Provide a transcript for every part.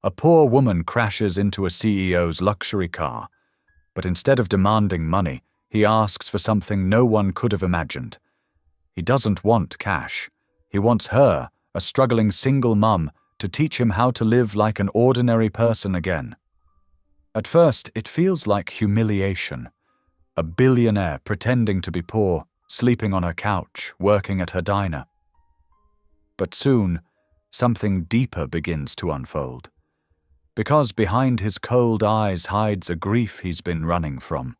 A poor woman crashes into a CEO's luxury car, but instead of demanding money, he asks for something no one could have imagined. He doesn't want cash. He wants her, a struggling single mum, to teach him how to live like an ordinary person again. At first, it feels like humiliation. A billionaire pretending to be poor, sleeping on her couch, working at her diner. But soon, something deeper begins to unfold. Because behind his cold eyes hides a grief he's been running from.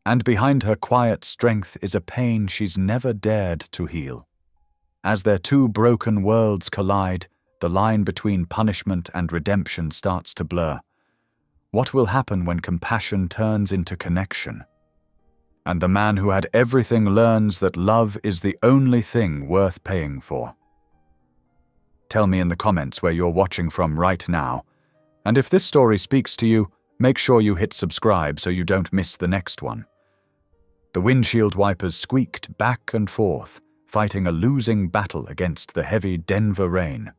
And behind her quiet strength is a pain she's never dared to heal. As their two broken worlds collide, the line between punishment and redemption starts to blur. What will happen when compassion turns into connection? And the man who had everything learns that love is the only thing worth paying for. Tell me in the comments where you're watching from right now. And if this story speaks to you, make sure you hit subscribe so you don't miss the next one. The windshield wipers squeaked back and forth, fighting a losing battle against the heavy Denver rain.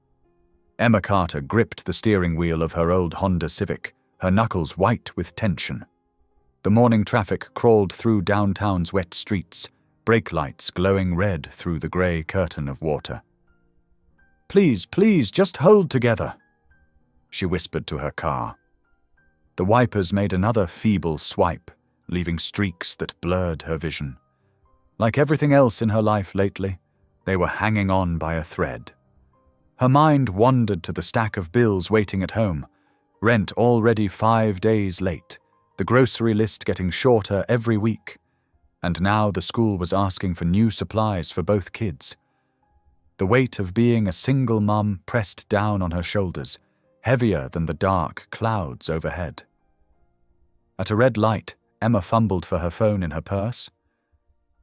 Emma Carter gripped the steering wheel of her old Honda Civic, her knuckles white with tension. The morning traffic crawled through downtown's wet streets, brake lights glowing red through the grey curtain of water. "Please, please, just hold together," she whispered to her car. The wipers made another feeble swipe, leaving streaks that blurred her vision. Like everything else in her life lately, they were hanging on by a thread. Her mind wandered to the stack of bills waiting at home, rent already 5 days late, the grocery list getting shorter every week, and now the school was asking for new supplies for both kids. The weight of being a single mum pressed down on her shoulders, heavier than the dark clouds overhead. At a red light, Emma fumbled for her phone in her purse.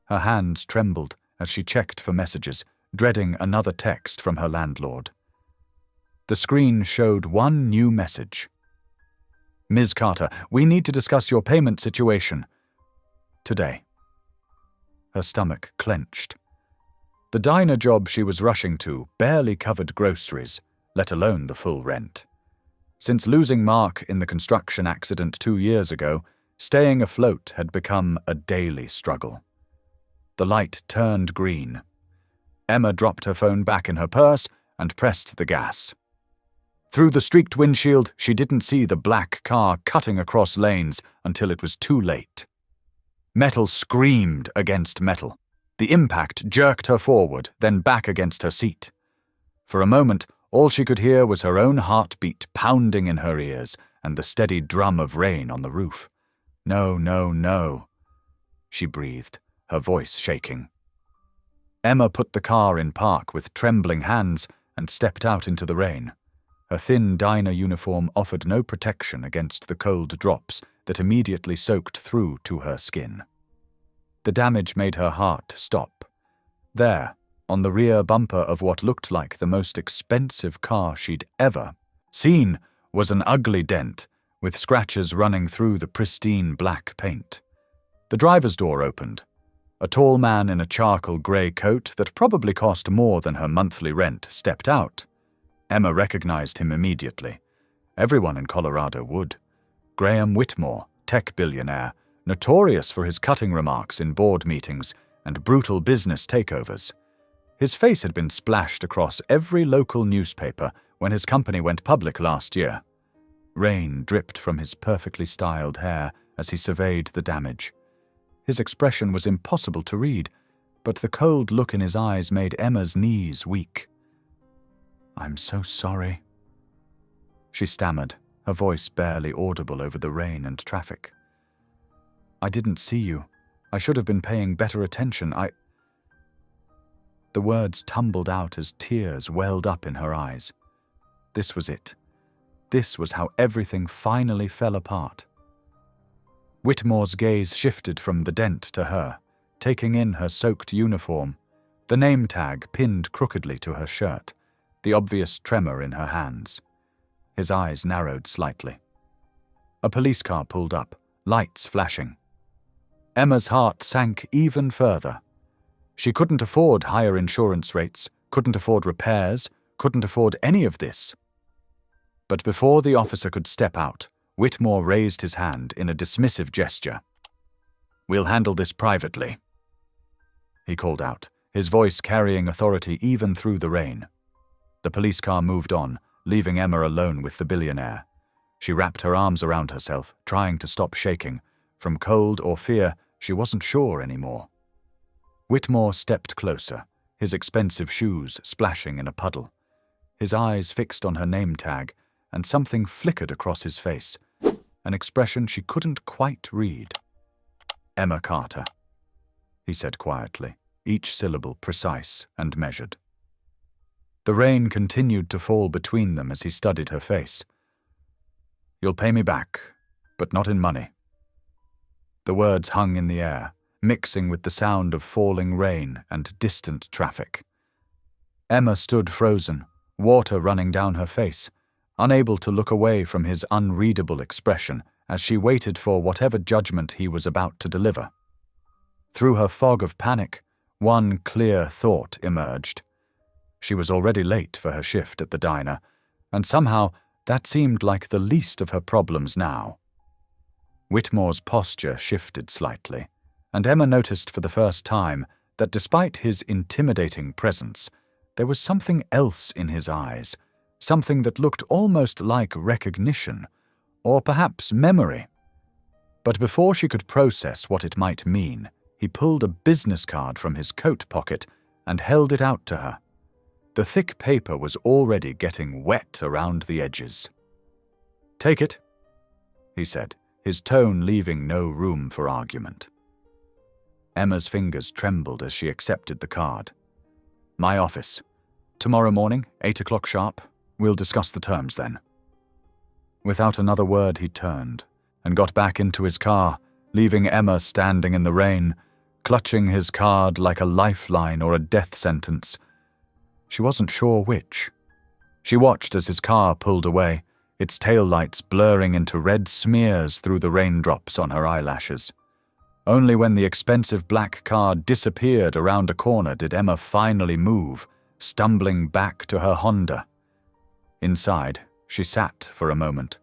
Her hands trembled as she checked for messages, dreading another text from her landlord. The screen showed one new message. "Ms. Carter, we need to discuss your payment situation today." Her stomach clenched. The diner job she was rushing to barely covered groceries, let alone the full rent. Since losing Mark in the construction accident 2 years ago, staying afloat had become a daily struggle. The light turned green. Emma dropped her phone back in her purse and pressed the gas. Through the streaked windshield, she didn't see the black car cutting across lanes until it was too late. Metal screamed against metal. The impact jerked her forward, then back against her seat. For a moment, all she could hear was her own heartbeat pounding in her ears and the steady drum of rain on the roof. "No, no, no," she breathed, her voice shaking. Emma put the car in park with trembling hands and stepped out into the rain. Her thin diner uniform offered no protection against the cold drops that immediately soaked through to her skin. The damage made her heart stop. There, on the rear bumper of what looked like the most expensive car she'd ever seen, was an ugly dent, with scratches running through the pristine black paint. The driver's door opened. A tall man in a charcoal grey coat that probably cost more than her monthly rent stepped out. Emma recognized him immediately. Everyone in Colorado would. Graham Whitmore, tech billionaire, notorious for his cutting remarks in board meetings and brutal business takeovers. His face had been splashed across every local newspaper when his company went public last year. Rain dripped from his perfectly styled hair as he surveyed the damage. His expression was impossible to read, but the cold look in his eyes made Emma's knees weak. "I'm so sorry," she stammered, her voice barely audible over the rain and traffic. "I didn't see you. I should have been paying better attention. The words tumbled out as tears welled up in her eyes. This was it. This was how everything finally fell apart. Whitmore's gaze shifted from the dent to her, taking in her soaked uniform, the name tag pinned crookedly to her shirt, the obvious tremor in her hands. His eyes narrowed slightly. A police car pulled up, lights flashing. Emma's heart sank even further. She couldn't afford higher insurance rates, couldn't afford repairs, couldn't afford any of this. But before the officer could step out, Whitmore raised his hand in a dismissive gesture. "We'll handle this privately," he called out, his voice carrying authority even through the rain. The police car moved on, leaving Emma alone with the billionaire. She wrapped her arms around herself, trying to stop shaking. From cold or fear, she wasn't sure anymore. Whitmore stepped closer, his expensive shoes splashing in a puddle. His eyes fixed on her name tag, and something flickered across his face, an expression she couldn't quite read. "Emma Carter," he said quietly, each syllable precise and measured. The rain continued to fall between them as he studied her face. "You'll pay me back, but not in money." The words hung in the air, mixing with the sound of falling rain and distant traffic. Emma stood frozen, water running down her face, unable to look away from his unreadable expression as she waited for whatever judgment he was about to deliver. Through her fog of panic, one clear thought emerged. She was already late for her shift at the diner, and somehow that seemed like the least of her problems now. Whitmore's posture shifted slightly, and Emma noticed for the first time that despite his intimidating presence, there was something else in his eyes, something that looked almost like recognition, or perhaps memory. But before she could process what it might mean, he pulled a business card from his coat pocket and held it out to her. The thick paper was already getting wet around the edges. "Take it," he said, his tone leaving no room for argument. Emma's fingers trembled as she accepted the card. "My office. Tomorrow morning, 8 o'clock sharp. We'll discuss the terms then." Without another word, he turned and got back into his car, leaving Emma standing in the rain, clutching his card like a lifeline or a death sentence. She wasn't sure which. She watched as his car pulled away, its taillights blurring into red smears through the raindrops on her eyelashes. Only when the expensive black car disappeared around a corner did Emma finally move, stumbling back to her Honda. Inside, she sat for a moment,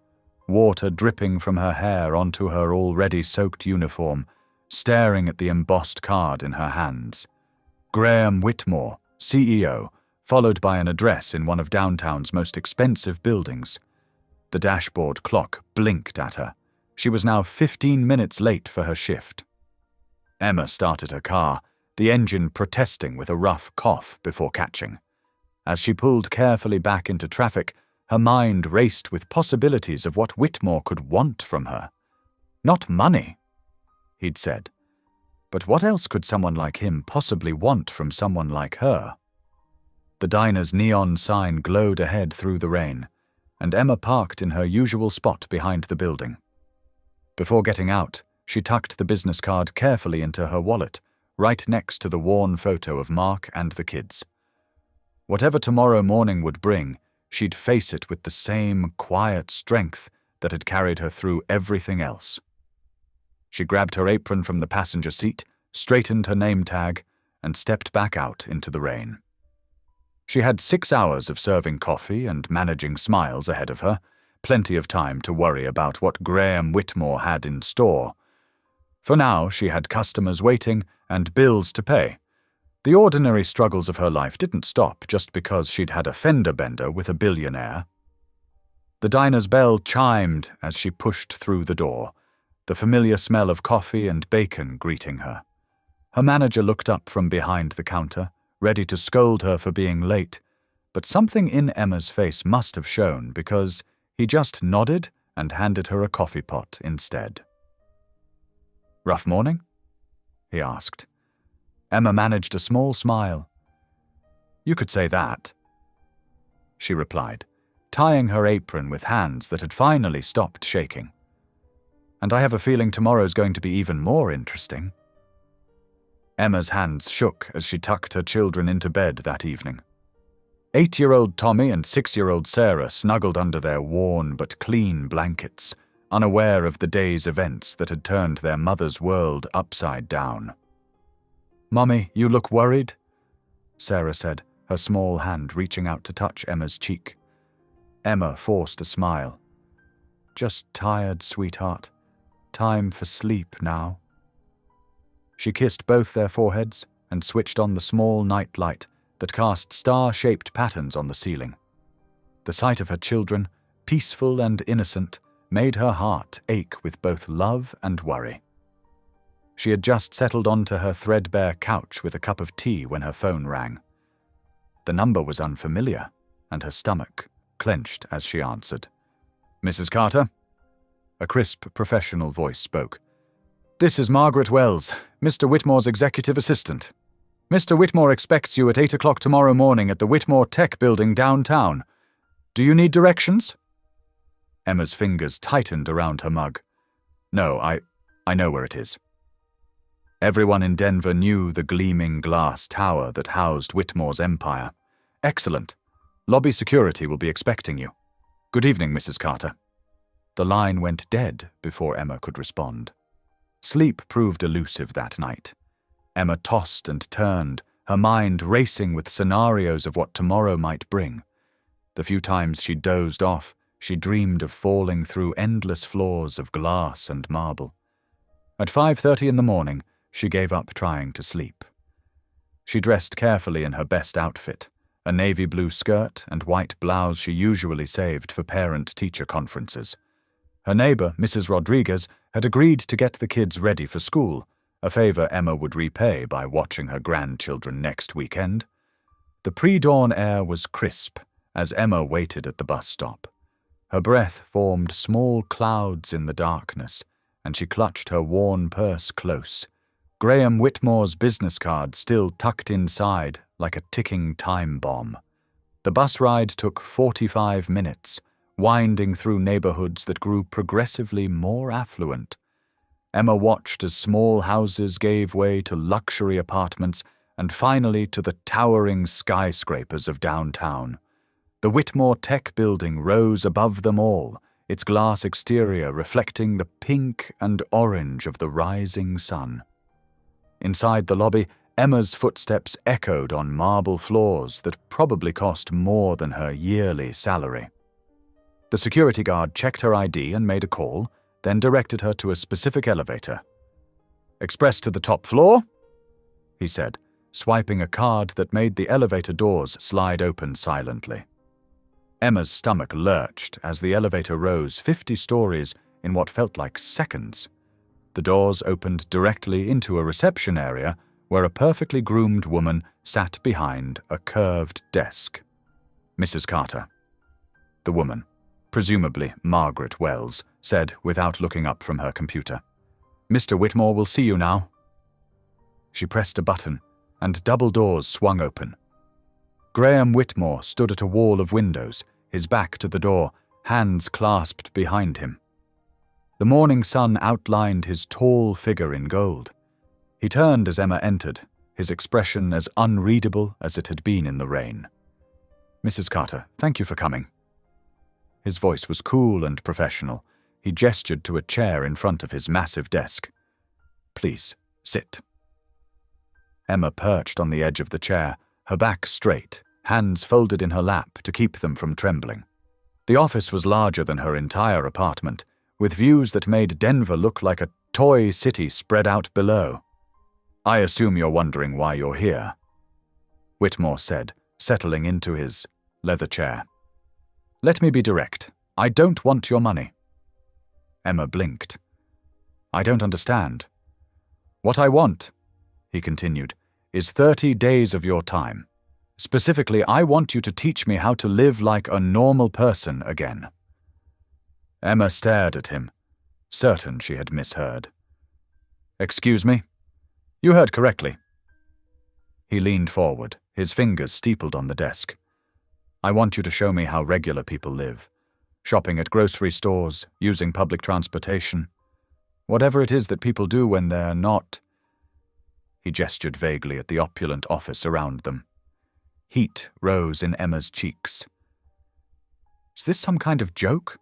water dripping from her hair onto her already soaked uniform, staring at the embossed card in her hands. Graham Whitmore, CEO, followed by an address in one of downtown's most expensive buildings. The dashboard clock blinked at her. She was now 15 minutes late for her shift. Emma started her car, the engine protesting with a rough cough before catching. As she pulled carefully back into traffic, her mind raced with possibilities of what Whitmore could want from her. Not money, he'd said. But what else could someone like him possibly want from someone like her? The diner's neon sign glowed ahead through the rain, and Emma parked in her usual spot behind the building. Before getting out, she tucked the business card carefully into her wallet, right next to the worn photo of Mark and the kids. Whatever tomorrow morning would bring, she'd face it with the same quiet strength that had carried her through everything else. She grabbed her apron from the passenger seat, straightened her name tag, and stepped back out into the rain. She had 6 hours of serving coffee and managing smiles ahead of her, plenty of time to worry about what Graham Whitmore had in store. For now, she had customers waiting and bills to pay. The ordinary struggles of her life didn't stop just because she'd had a fender bender with a billionaire. The diner's bell chimed as she pushed through the door, the familiar smell of coffee and bacon greeting her. Her manager looked up from behind the counter, ready to scold her for being late, but something in Emma's face must have shown because he just nodded and handed her a coffee pot instead. "Rough morning?" he asked. Emma managed a small smile. "You could say that," she replied, tying her apron with hands that had finally stopped shaking. "And I have a feeling tomorrow's going to be even more interesting." Emma's hands shook as she tucked her children into bed that evening. 8-year-old Tommy and 6-year-old Sarah snuggled under their worn but clean blankets, unaware of the day's events that had turned their mother's world upside down. "Mummy, you look worried," Sarah said, her small hand reaching out to touch Emma's cheek. Emma forced a smile. Just tired, sweetheart. Time for sleep now. She kissed both their foreheads and switched on the small night light that cast star-shaped patterns on the ceiling. The sight of her children, peaceful and innocent, made her heart ache with both love and worry. She had just settled onto her threadbare couch with a cup of tea when her phone rang. The number was unfamiliar, and her stomach clenched as she answered. "Mrs. Carter?" A crisp, professional voice spoke. "This is Margaret Wells, Mr. Whitmore's executive assistant. Mr. Whitmore expects you at 8 o'clock tomorrow morning at the Whitmore Tech Building downtown. Do you need directions?" Emma's fingers tightened around her mug. "No, I know where it is." Everyone in Denver knew the gleaming glass tower that housed Whitmore's empire. "Excellent. Lobby security will be expecting you. Good evening, Mrs. Carter." The line went dead before Emma could respond. Sleep proved elusive that night. Emma tossed and turned, her mind racing with scenarios of what tomorrow might bring. The few times she dozed off, she dreamed of falling through endless floors of glass and marble. At 5:30 in the morning, she gave up trying to sleep. She dressed carefully in her best outfit, a navy blue skirt and white blouse she usually saved for parent-teacher conferences. Her neighbor, Mrs. Rodriguez, had agreed to get the kids ready for school, a favor Emma would repay by watching her grandchildren next weekend. The pre-dawn air was crisp as Emma waited at the bus stop. Her breath formed small clouds in the darkness, and she clutched her worn purse close. Graham Whitmore's business card still tucked inside like a ticking time bomb. The bus ride took 45 minutes, winding through neighborhoods that grew progressively more affluent. Emma watched as small houses gave way to luxury apartments and finally to the towering skyscrapers of downtown. The Whitmore Tech Building rose above them all, its glass exterior reflecting the pink and orange of the rising sun. Inside the lobby, Emma's footsteps echoed on marble floors that probably cost more than her yearly salary. The security guard checked her ID and made a call, then directed her to a specific elevator. "Express to the top floor," he said, swiping a card that made the elevator doors slide open silently. Emma's stomach lurched as the elevator rose 50 stories in what felt like seconds. The doors opened directly into a reception area where a perfectly groomed woman sat behind a curved desk. "Mrs. Carter." The woman, presumably Margaret Wells, said without looking up from her computer. "Mr. Whitmore will see you now." She pressed a button, and double doors swung open. Graham Whitmore stood at a wall of windows, his back to the door, hands clasped behind him. The morning sun outlined his tall figure in gold. He turned as Emma entered, his expression as unreadable as it had been in the rain. "Mrs. Carter, thank you for coming." His voice was cool and professional. He gestured to a chair in front of his massive desk. "Please, sit." Emma perched on the edge of the chair, her back straight, hands folded in her lap to keep them from trembling. The office was larger than her entire apartment, with views that made Denver look like a toy city spread out below. "I assume you're wondering why you're here," Whitmore said, settling into his leather chair. "Let me be direct. I don't want your money." Emma blinked. "I don't understand." "What I want," he continued, "is 30 days of your time. Specifically, I want you to teach me how to live like a normal person again." Emma stared at him, certain she had misheard. "Excuse me? You heard correctly." He leaned forward, his fingers steepled on the desk. "I want you to show me how regular people live. Shopping at grocery stores, using public transportation. Whatever it is that people do when they're not—" He gestured vaguely at the opulent office around them. Heat rose in Emma's cheeks. "Is this some kind of joke?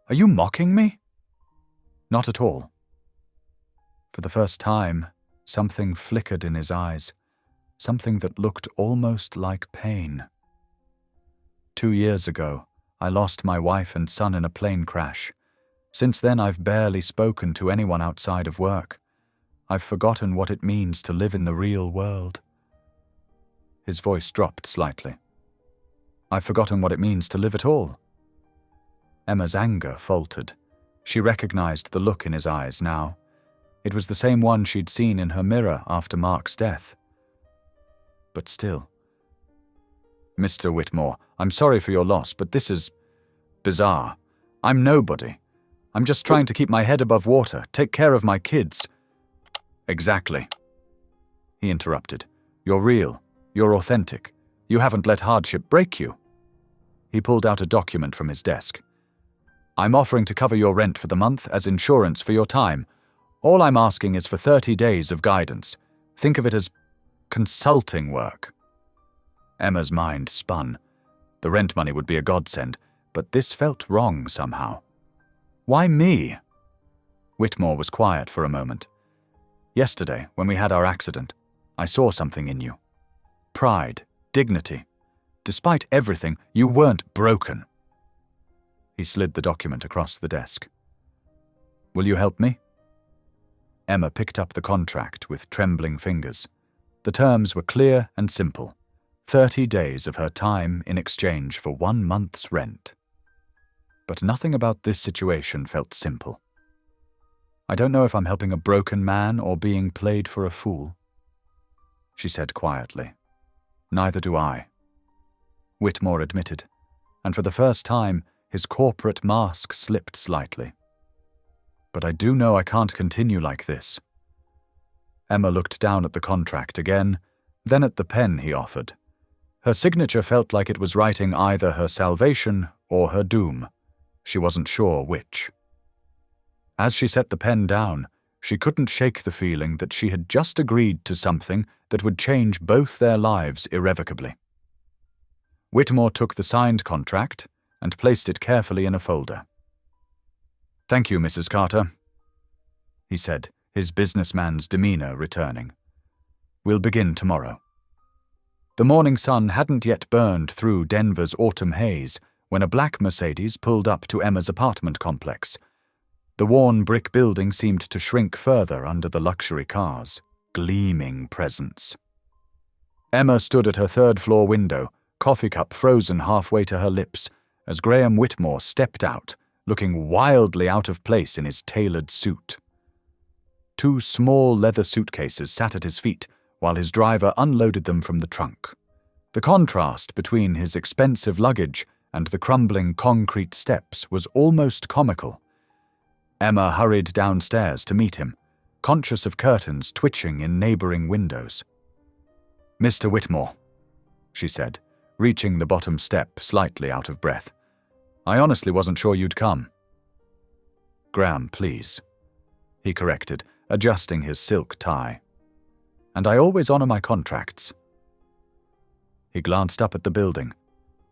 Are you mocking me?" "Not at all." For the first time, something flickered in his eyes, something that looked almost like pain. 2 years ago, I lost my wife and son in a plane crash. Since then, I've barely spoken to anyone outside of work. I've forgotten what it means to live in the real world." His voice dropped slightly. "I've forgotten what it means to live at all." Emma's anger faltered. She recognized the look in his eyes now. It was the same one she'd seen in her mirror after Mark's death. But still. "Mr. Whitmore, I'm sorry for your loss, but this is bizarre. I'm nobody. I'm just trying to keep my head above water, take care of my kids." "Exactly," he interrupted. "You're real. You're authentic. You haven't let hardship break you." He pulled out a document from his desk. "I'm offering to cover your rent for the month as insurance for your time. All I'm asking is for 30 days of guidance. Think of it as consulting work." Emma's mind spun. The rent money would be a godsend, but this felt wrong somehow. "Why me?" Whitmore was quiet for a moment. "Yesterday, when we had our accident, I saw something in you. Pride, dignity. Despite everything, you weren't broken." He slid the document across the desk. "Will you help me?" Emma picked up the contract with trembling fingers. The terms were clear and simple. 30 days of her time in exchange for 1 month's rent. But nothing about this situation felt simple. "I don't know if I'm helping a broken man or being played for a fool," she said quietly. "Neither do I," Whitmore admitted, and for the first time, his corporate mask slipped slightly. "But I do know I can't continue like this." Emma looked down at the contract again, then at the pen he offered. Her signature felt like it was writing either her salvation or her doom. She wasn't sure which. As she set the pen down, she couldn't shake the feeling that she had just agreed to something that would change both their lives irrevocably. Whitmore took the signed contract and placed it carefully in a folder. "Thank you, Mrs. Carter," he said, his businessman's demeanor returning. "We'll begin tomorrow." The morning sun hadn't yet burned through Denver's autumn haze when a black Mercedes pulled up to Emma's apartment complex. The worn brick building seemed to shrink further under the luxury car's gleaming presence. Emma stood at her third-floor window, coffee cup frozen halfway to her lips, as Graham Whitmore stepped out, looking wildly out of place in his tailored suit. 2 small leather suitcases sat at his feet, while his driver unloaded them from the trunk. The contrast between his expensive luggage and the crumbling concrete steps was almost comical. Emma hurried downstairs to meet him, conscious of curtains twitching in neighboring windows. "Mr. Whitmore," she said, reaching the bottom step slightly out of breath. "I honestly wasn't sure you'd come." "Graham, please," he corrected, adjusting his silk tie. "And I always honor my contracts." He glanced up at the building,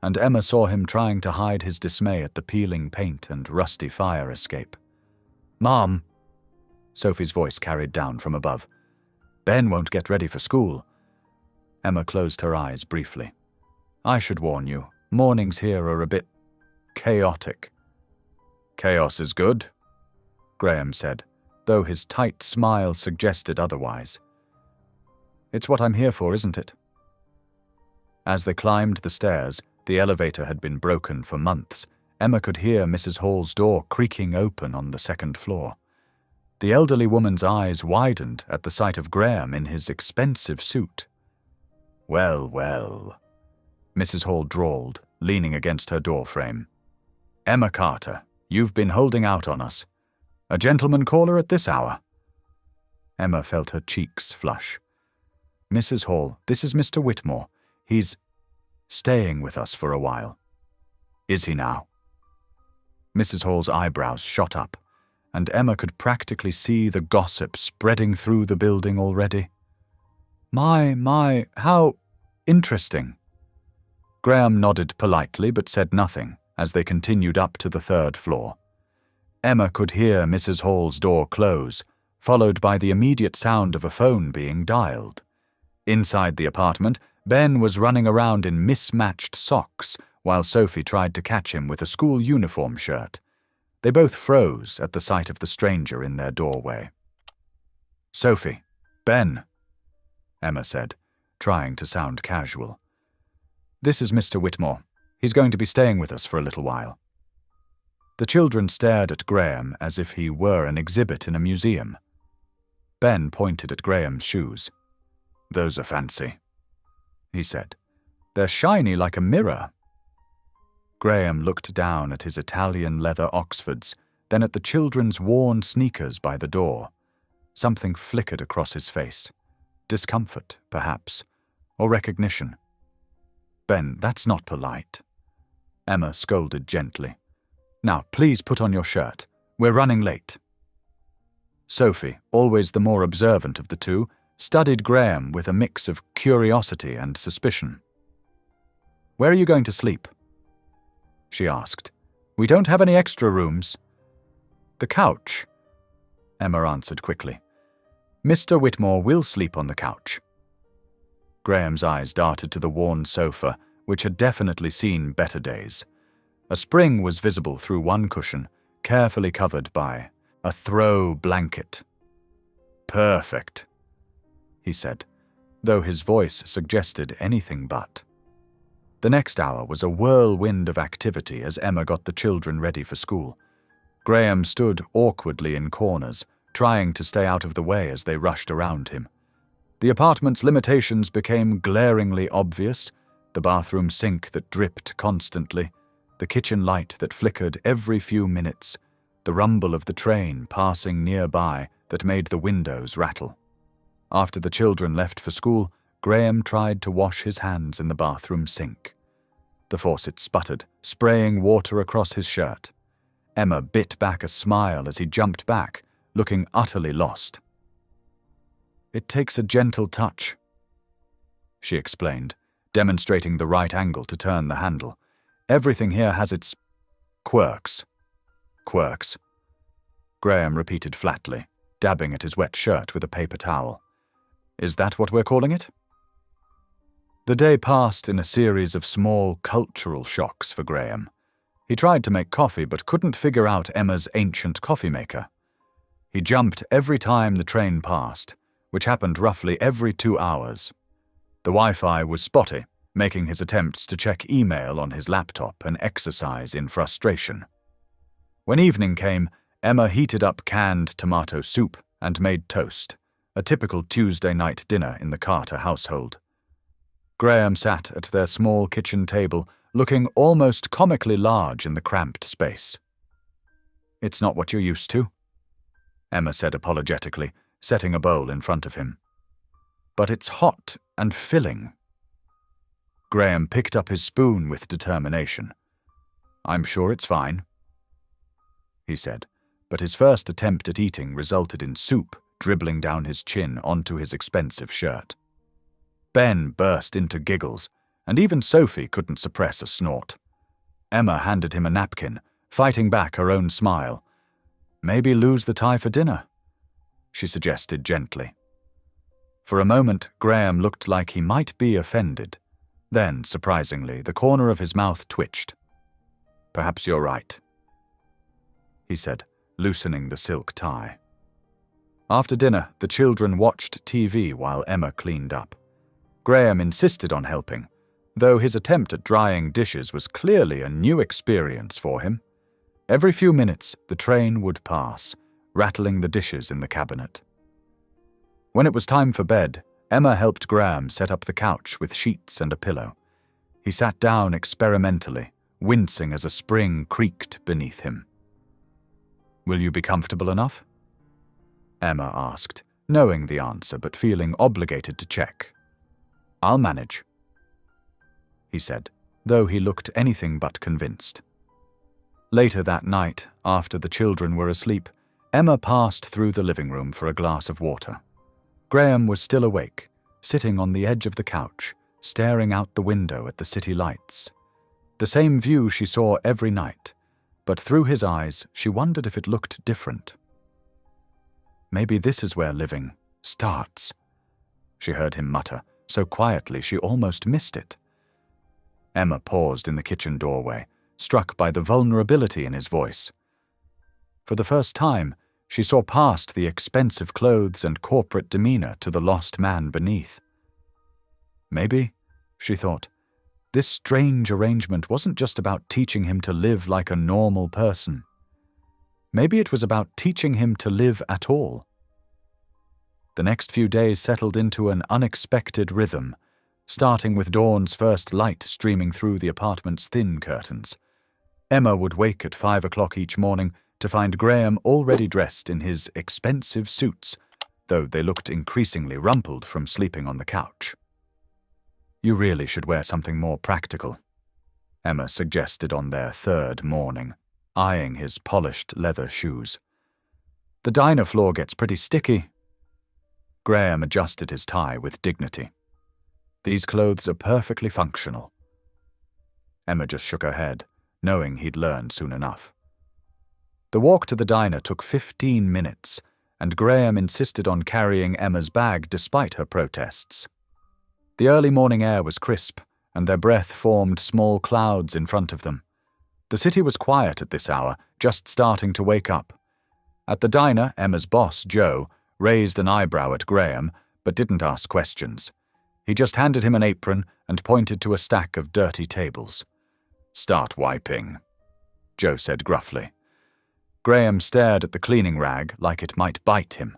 and Emma saw him trying to hide his dismay at the peeling paint and rusty fire escape. "Mom," Sophie's voice carried down from above. "Ben won't get ready for school." Emma closed her eyes briefly. "I should warn you, mornings here are a bit chaotic." "Chaos is good," Graham said, though his tight smile suggested otherwise. "It's what I'm here for, isn't it?" As they climbed the stairs, the elevator had been broken for months. Emma could hear Mrs. Hall's door creaking open on the second floor. The elderly woman's eyes widened at the sight of Graham in his expensive suit. "Well, well," Mrs. Hall drawled, leaning against her doorframe. "Emma Carter, you've been holding out on us. A gentleman caller at this hour?" Emma felt her cheeks flush. "Mrs. Hall, this is Mr. Whitmore. He's staying with us for a while." "Is he now?" Mrs. Hall's eyebrows shot up, and Emma could practically see the gossip spreading through the building already. My, how interesting." Graham nodded politely but said nothing as they continued up to the 3rd floor. Emma could hear Mrs. Hall's door close, followed by the immediate sound of a phone being dialed. Inside the apartment, Ben was running around in mismatched socks while Sophie tried to catch him with a school uniform shirt. They both froze at the sight of the stranger in their doorway. "Sophie, Ben," Emma said, trying to sound casual. "This is Mr. Whitmore. He's going to be staying with us for a little while." The children stared at Graham as if he were an exhibit in a museum. Ben pointed at Graham's shoes. "Those are fancy," he said. "They're shiny like a mirror." Graham looked down at his Italian leather Oxfords, then at the children's worn sneakers by the door. Something flickered across his face. Discomfort, perhaps, or recognition. "Ben, that's not polite." Emma scolded gently. "Now, please put on your shirt. We're running late." Sophie, always the more observant of the two, studied Graham with a mix of curiosity and suspicion. "Where are you going to sleep?" she asked. "We don't have any extra rooms." "The couch," Emma answered quickly. "Mr. Whitmore will sleep on the couch." Graham's eyes darted to the worn sofa, which had definitely seen better days. A spring was visible through one cushion, carefully covered by a throw blanket. "Perfect," he said, though his voice suggested anything but. The next hour was a whirlwind of activity as Emma got the children ready for school. Graham stood awkwardly in corners, trying to stay out of the way as they rushed around him. The apartment's limitations became glaringly obvious: the bathroom sink that dripped constantly, the kitchen light that flickered every few minutes, the rumble of the train passing nearby that made the windows rattle. After the children left for school, Graham tried to wash his hands in the bathroom sink. The faucet sputtered, spraying water across his shirt. Emma bit back a smile as he jumped back, looking utterly lost. "It takes a gentle touch," she explained, demonstrating the right angle to turn the handle. "Everything here has its quirks." "Quirks," Graham repeated flatly, dabbing at his wet shirt with a paper towel. "Is that what we're calling it?" The day passed in a series of small cultural shocks for Graham. He tried to make coffee but couldn't figure out Emma's ancient coffee maker. He jumped every time the train passed, which happened roughly every 2 hours. The Wi-Fi was spotty, making his attempts to check email on his laptop an exercise in frustration. When evening came, Emma heated up canned tomato soup and made toast, a typical Tuesday night dinner in the Carter household. Graham sat at their small kitchen table, looking almost comically large in the cramped space. "It's not what you're used to," Emma said apologetically, setting a bowl in front of him. "But it's hot and filling." Graham picked up his spoon with determination. "I'm sure it's fine," he said, but his first attempt at eating resulted in soup dribbling down his chin onto his expensive shirt. Ben burst into giggles, and even Sophie couldn't suppress a snort. Emma handed him a napkin, fighting back her own smile. "Maybe lose the tie for dinner," she suggested gently. For a moment, Graham looked like he might be offended. Then, surprisingly, the corner of his mouth twitched. "Perhaps you're right," he said, loosening the silk tie. After dinner, the children watched TV while Emma cleaned up. Graham insisted on helping, though his attempt at drying dishes was clearly a new experience for him. Every few minutes, the train would pass, rattling the dishes in the cabinet. When it was time for bed, Emma helped Graham set up the couch with sheets and a pillow. He sat down experimentally, wincing as a spring creaked beneath him. "Will you be comfortable enough?" Emma asked, knowing the answer but feeling obligated to check. "I'll manage," he said, though he looked anything but convinced. Later that night, after the children were asleep, Emma passed through the living room for a glass of water. Graham was still awake, sitting on the edge of the couch, staring out the window at the city lights. The same view she saw every night, but through his eyes she wondered if it looked different. "Maybe this is where living starts," she heard him mutter, so quietly she almost missed it. Emma paused in the kitchen doorway, struck by the vulnerability in his voice. For the first time, she saw past the expensive clothes and corporate demeanor to the lost man beneath. Maybe, she thought, this strange arrangement wasn't just about teaching him to live like a normal person. Maybe it was about teaching him to live at all. The next few days settled into an unexpected rhythm, starting with dawn's first light streaming through the apartment's thin curtains. Emma would wake at 5 o'clock each morning to find Graham already dressed in his expensive suits, though they looked increasingly rumpled from sleeping on the couch. "You really should wear something more practical," Emma suggested on their third morning, eyeing his polished leather shoes. "The diner floor gets pretty sticky." Graham adjusted his tie with dignity. "These clothes are perfectly functional." Emma just shook her head, knowing he'd learn soon enough. The walk to the diner took 15 minutes, and Graham insisted on carrying Emma's bag despite her protests. The early morning air was crisp, and their breath formed small clouds in front of them. The city was quiet at this hour, just starting to wake up. At the diner, Emma's boss, Joe, raised an eyebrow at Graham, but didn't ask questions. He just handed him an apron and pointed to a stack of dirty tables. "Start wiping," Joe said gruffly. Graham stared at the cleaning rag like it might bite him.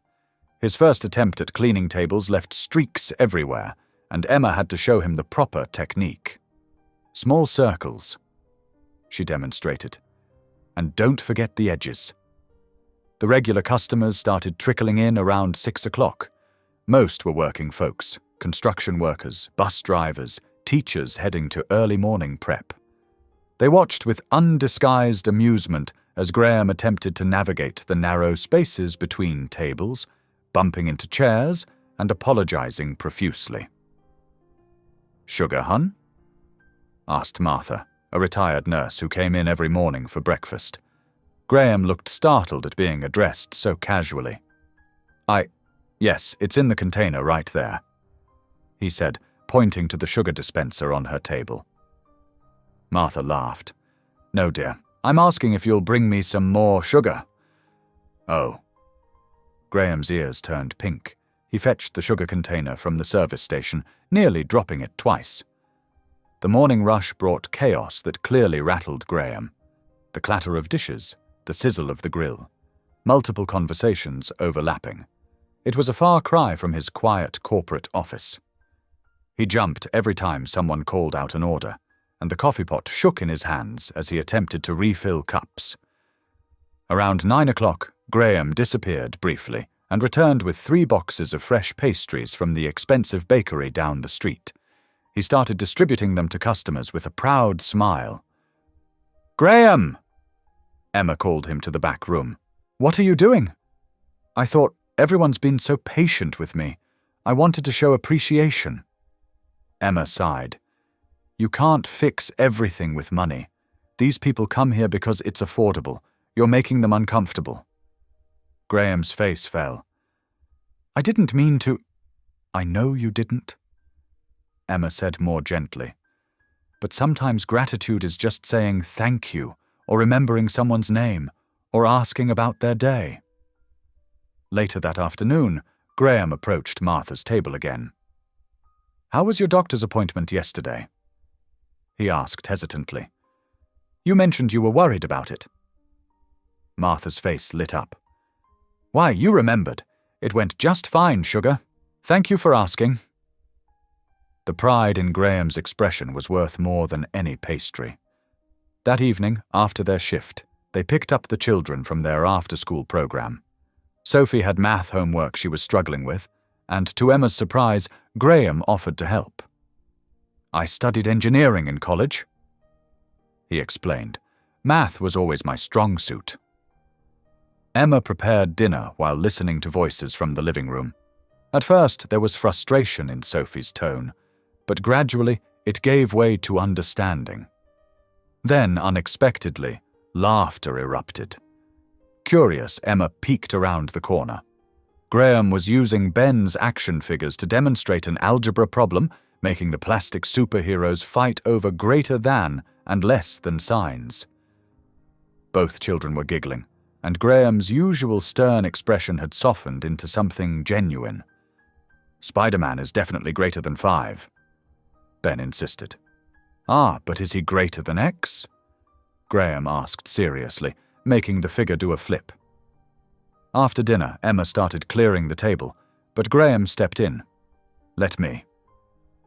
His first attempt at cleaning tables left streaks everywhere, and Emma had to show him the proper technique. "Small circles," she demonstrated. "And don't forget the edges." The regular customers started trickling in around 6 o'clock. Most were working folks, construction workers, bus drivers, teachers heading to early morning prep. They watched with undisguised amusement as Graham attempted to navigate the narrow spaces between tables, bumping into chairs and apologizing profusely. "Sugar, hun?" asked Martha, a retired nurse who came in every morning for breakfast. Graham looked startled at being addressed so casually. Yes, it's in the container right there," he said, pointing to the sugar dispenser on her table. Martha laughed. "No, dear, I'm asking if you'll bring me some more sugar." "Oh." Graham's ears turned pink. He fetched the sugar container from the service station, nearly dropping it twice. The morning rush brought chaos that clearly rattled Graham. The clatter of dishes, the sizzle of the grill, multiple conversations overlapping. It was a far cry from his quiet corporate office. He jumped every time someone called out an order, and the coffee pot shook in his hands as he attempted to refill cups. Around 9 o'clock, Graham disappeared briefly and returned with 3 boxes of fresh pastries from the expensive bakery down the street. He started distributing them to customers with a proud smile. "Graham!" Emma called him to the back room. "What are you doing?" "I thought everyone's been so patient with me. I wanted to show appreciation." Emma sighed. "You can't fix everything with money. These people come here because it's affordable. You're making them uncomfortable." Graham's face fell. "I didn't mean to—" "I know you didn't," Emma said more gently. "But sometimes gratitude is just saying thank you, or remembering someone's name, or asking about their day." Later that afternoon, Graham approached Martha's table again. "How was your doctor's appointment yesterday?" he asked hesitantly. "You mentioned you were worried about it." Martha's face lit up. "Why, you remembered. It went just fine, sugar. Thank you for asking." The pride in Graham's expression was worth more than any pastry. That evening, after their shift, they picked up the children from their after-school program. Sophie had math homework she was struggling with, and to Emma's surprise, Graham offered to help. "I studied engineering in college," he explained. "Math was always my strong suit." Emma prepared dinner while listening to voices from the living room. At first, there was frustration in Sophie's tone, but gradually it gave way to understanding. Then, unexpectedly, laughter erupted. Curious, Emma peeked around the corner. Graham was using Ben's action figures to demonstrate an algebra problem making the plastic superheroes fight over greater than and less than signs. Both children were giggling, and Graham's usual stern expression had softened into something genuine. "Spider-Man is definitely greater than 5, Ben insisted. "Ah, but is he greater than X?" Graham asked seriously, making the figure do a flip. After dinner, Emma started clearing the table, but Graham stepped in. "Let me,"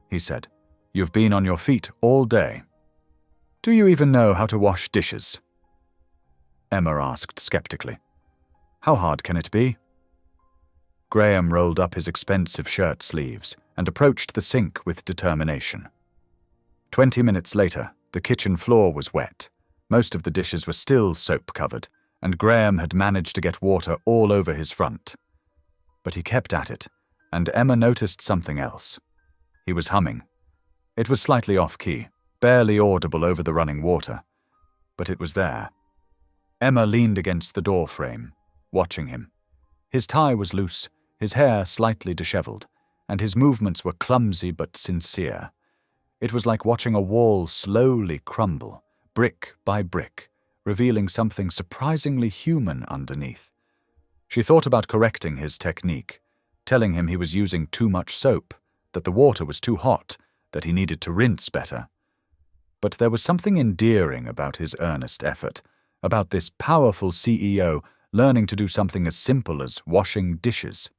he said. "You've been on your feet all day. Do you even know how to wash dishes?" Emma asked skeptically. "How hard can it be?" Graham rolled up his expensive shirt sleeves and approached the sink with determination. 20 minutes later, the kitchen floor was wet. Most of the dishes were still soap-covered, and Graham had managed to get water all over his front. But he kept at it, and Emma noticed something else. He was humming. It was slightly off-key, barely audible over the running water, but it was there. Emma leaned against the door frame, watching him. His tie was loose, his hair slightly disheveled, and his movements were clumsy but sincere. It was like watching a wall slowly crumble, brick by brick, revealing something surprisingly human underneath. She thought about correcting his technique, telling him he was using too much soap, that the water was too hot, that he needed to rinse better. But there was something endearing about his earnest effort, about this powerful CEO learning to do something as simple as washing dishes.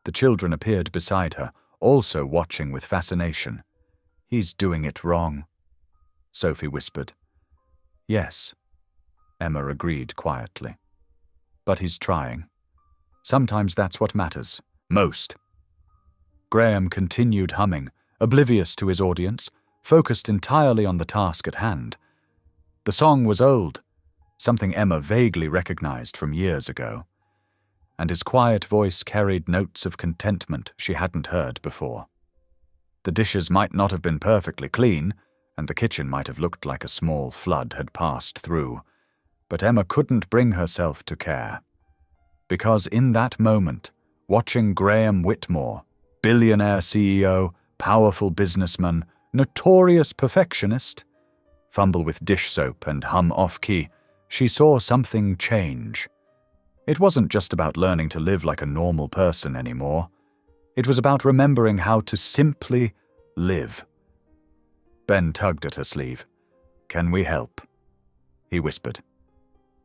The children appeared beside her, also watching with fascination. "He's doing it wrong," Sophie whispered. "Yes," Emma agreed quietly. "But he's trying. Sometimes that's what matters, most." Graham continued humming, oblivious to his audience, focused entirely on the task at hand. The song was old, something Emma vaguely recognized from years ago, and his quiet voice carried notes of contentment she hadn't heard before. The dishes might not have been perfectly clean, and the kitchen might have looked like a small flood had passed through, but Emma couldn't bring herself to care. Because in that moment, watching Graham Whitmore, billionaire CEO, powerful businessman, notorious perfectionist, fumble with dish soap and hum off-key, she saw something change. It wasn't just about learning to live like a normal person anymore. It was about remembering how to simply live. Ben tugged at her sleeve. "Can we help?" he whispered.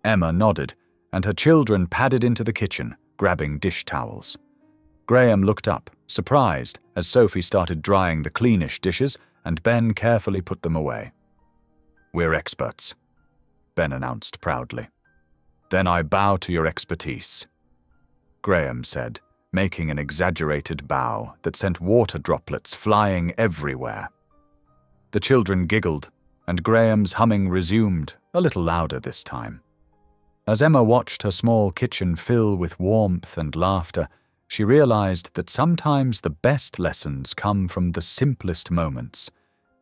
Emma nodded, and her children padded into the kitchen, grabbing dish towels. Graham looked up, surprised, as Sophie started drying the cleanish dishes and Ben carefully put them away. "We're experts," Ben announced proudly. "Then I bow to your expertise," Graham said, making an exaggerated bow that sent water droplets flying everywhere. The children giggled, and Graham's humming resumed, a little louder this time. As Emma watched her small kitchen fill with warmth and laughter, she realized that sometimes the best lessons come from the simplest moments,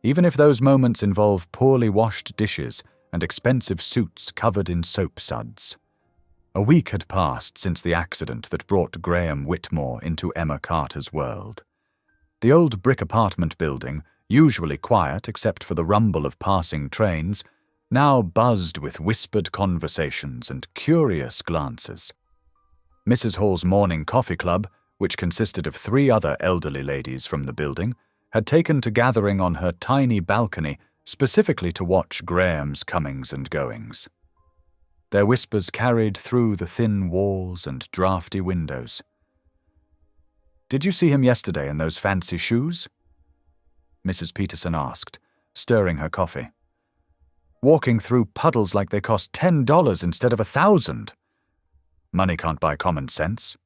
even if those moments involve poorly washed dishes and expensive suits covered in soap suds. A week had passed since the accident that brought Graham Whitmore into Emma Carter's world. The old brick apartment building, usually quiet except for the rumble of passing trains, now buzzed with whispered conversations and curious glances. Mrs. Hall's morning coffee club, which consisted of 3 other elderly ladies from the building, had taken to gathering on her tiny balcony specifically to watch Graham's comings and goings. Their whispers carried through the thin walls and drafty windows. "Did you see him yesterday in those fancy shoes?" Mrs. Peterson asked, stirring her coffee. "Walking through puddles like they cost $10 instead of $1,000. Money can't buy common sense,"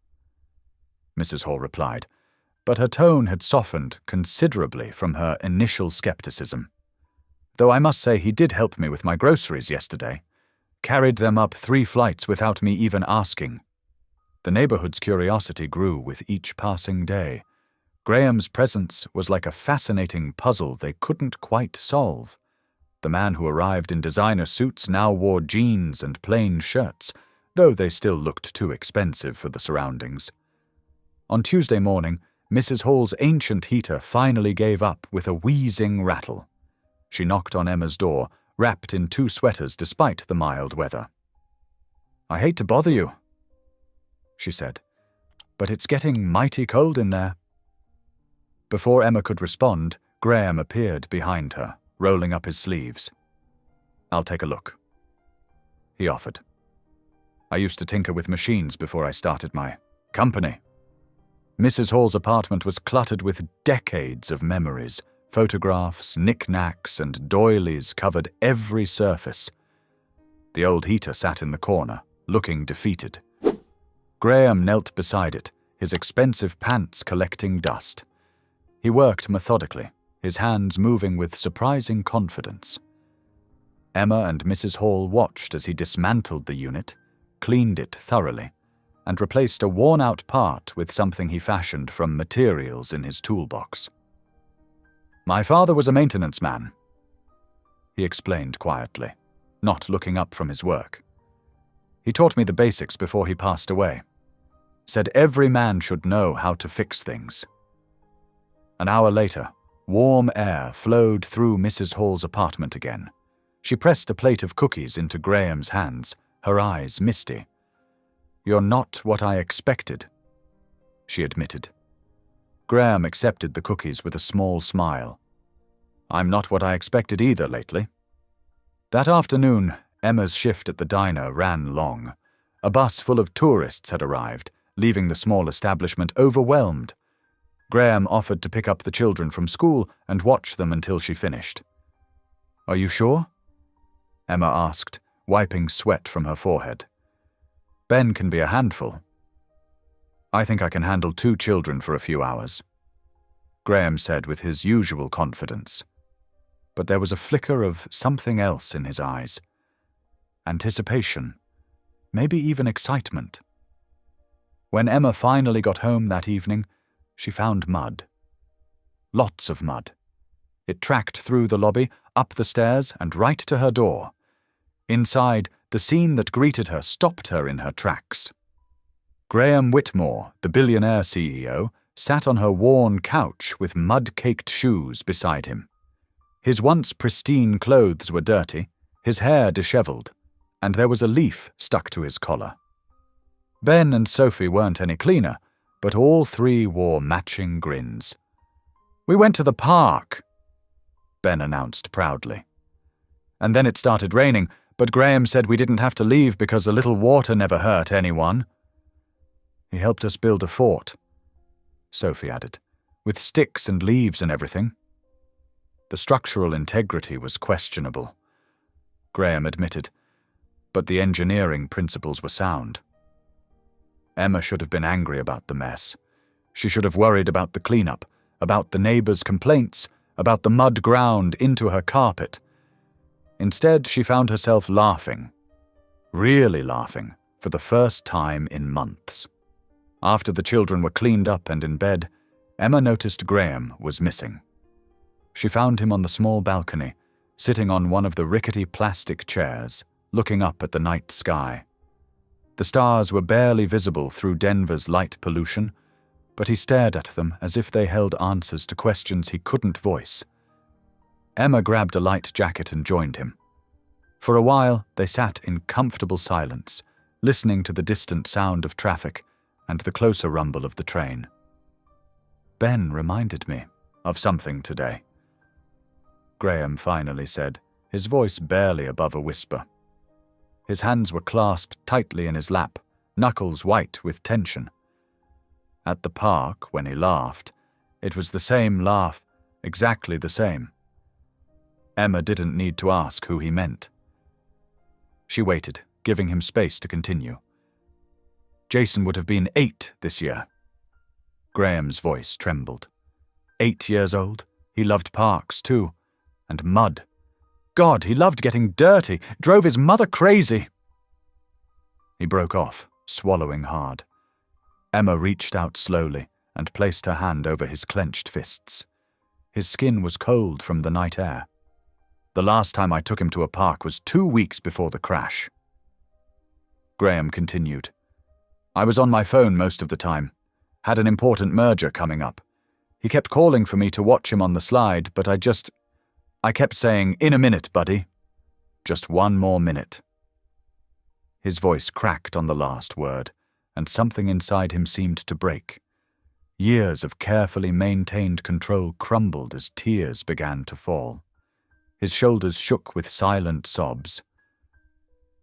Mrs. Hall replied, but her tone had softened considerably from her initial skepticism. "Though I must say he did help me with my groceries yesterday. Carried them up 3 flights without me even asking." The neighborhood's curiosity grew with each passing day. Graham's presence was like a fascinating puzzle they couldn't quite solve. The man who arrived in designer suits now wore jeans and plain shirts, though they still looked too expensive for the surroundings. On Tuesday morning, Mrs. Hall's ancient heater finally gave up with a wheezing rattle. She knocked on Emma's door, wrapped in 2 sweaters despite the mild weather. "I hate to bother you," she said, "but it's getting mighty cold in there." Before Emma could respond, Graham appeared behind her, rolling up his sleeves. "I'll take a look," he offered. "I used to tinker with machines before I started my company." Mrs. Hall's apartment was cluttered with decades of memories. Photographs, knickknacks, and doilies covered every surface. The old heater sat in the corner, looking defeated. Graham knelt beside it, his expensive pants collecting dust. He worked methodically, his hands moving with surprising confidence. Emma and Mrs. Hall watched as he dismantled the unit, cleaned it thoroughly, and replaced a worn-out part with something he fashioned from materials in his toolbox. "My father was a maintenance man," he explained quietly, not looking up from his work. "He taught me the basics before he passed away. Said every man should know how to fix things." An hour later, warm air flowed through Mrs. Hall's apartment again. She pressed a plate of cookies into Graham's hands, her eyes misty. "You're not what I expected," she admitted. Graham accepted the cookies with a small smile. "I'm not what I expected either lately." That afternoon, Emma's shift at the diner ran long. A bus full of tourists had arrived, leaving the small establishment overwhelmed. Graham offered to pick up the children from school and watch them until she finished. "Are you sure?" Emma asked, wiping sweat from her forehead. "Ben can be a handful." "I think I can handle 2 children for a few hours," Graham said with his usual confidence. But there was a flicker of something else in his eyes. Anticipation, maybe even excitement. When Emma finally got home that evening, she found mud. Lots of mud. It tracked through the lobby, up the stairs, and right to her door. Inside, the scene that greeted her stopped her in her tracks. Graham Whitmore, the billionaire CEO, sat on her worn couch with mud-caked shoes beside him. His once pristine clothes were dirty, his hair disheveled, and there was a leaf stuck to his collar. Ben and Sophie weren't any cleaner, but all 3 wore matching grins. "We went to the park," Ben announced proudly. "And then it started raining, but Graham said we didn't have to leave because a little water never hurt anyone." "He helped us build a fort," Sophie added, "with sticks and leaves and everything." The structural integrity was questionable, Graham admitted, but the engineering principles were sound. Emma should have been angry about the mess. She should have worried about the cleanup, about the neighbors' complaints, about the mud ground into her carpet. Instead, she found herself laughing, really laughing, for the first time in months. After the children were cleaned up and in bed, Emma noticed Graham was missing. She found him on the small balcony, sitting on one of the rickety plastic chairs, looking up at the night sky. The stars were barely visible through Denver's light pollution, but he stared at them as if they held answers to questions he couldn't voice. Emma grabbed a light jacket and joined him. For a while, they sat in comfortable silence, listening to the distant sound of traffic and the closer rumble of the train. "Ben reminded me of something today," Graham finally said, his voice barely above a whisper. His hands were clasped tightly in his lap, knuckles white with tension. At the park, when he laughed, it was the same laugh, exactly the same. Emma didn't need to ask who he meant. She waited, giving him space to continue. "Jason would have been 8 this year." Graham's voice trembled. 8 years old. He loved parks, too. And mud. God, he loved getting dirty, drove his mother crazy. He broke off, swallowing hard. Emma reached out slowly and placed her hand over his clenched fists. His skin was cold from the night air. "The last time I took him to a park was 2 weeks before the crash." Graham continued. "I was on my phone most of the time. Had an important merger coming up. He kept calling for me to watch him on the slide, but I kept saying, "In a minute, buddy. Just one more minute." His voice cracked on the last word, and something inside him seemed to break. Years of carefully maintained control crumbled as tears began to fall. His shoulders shook with silent sobs.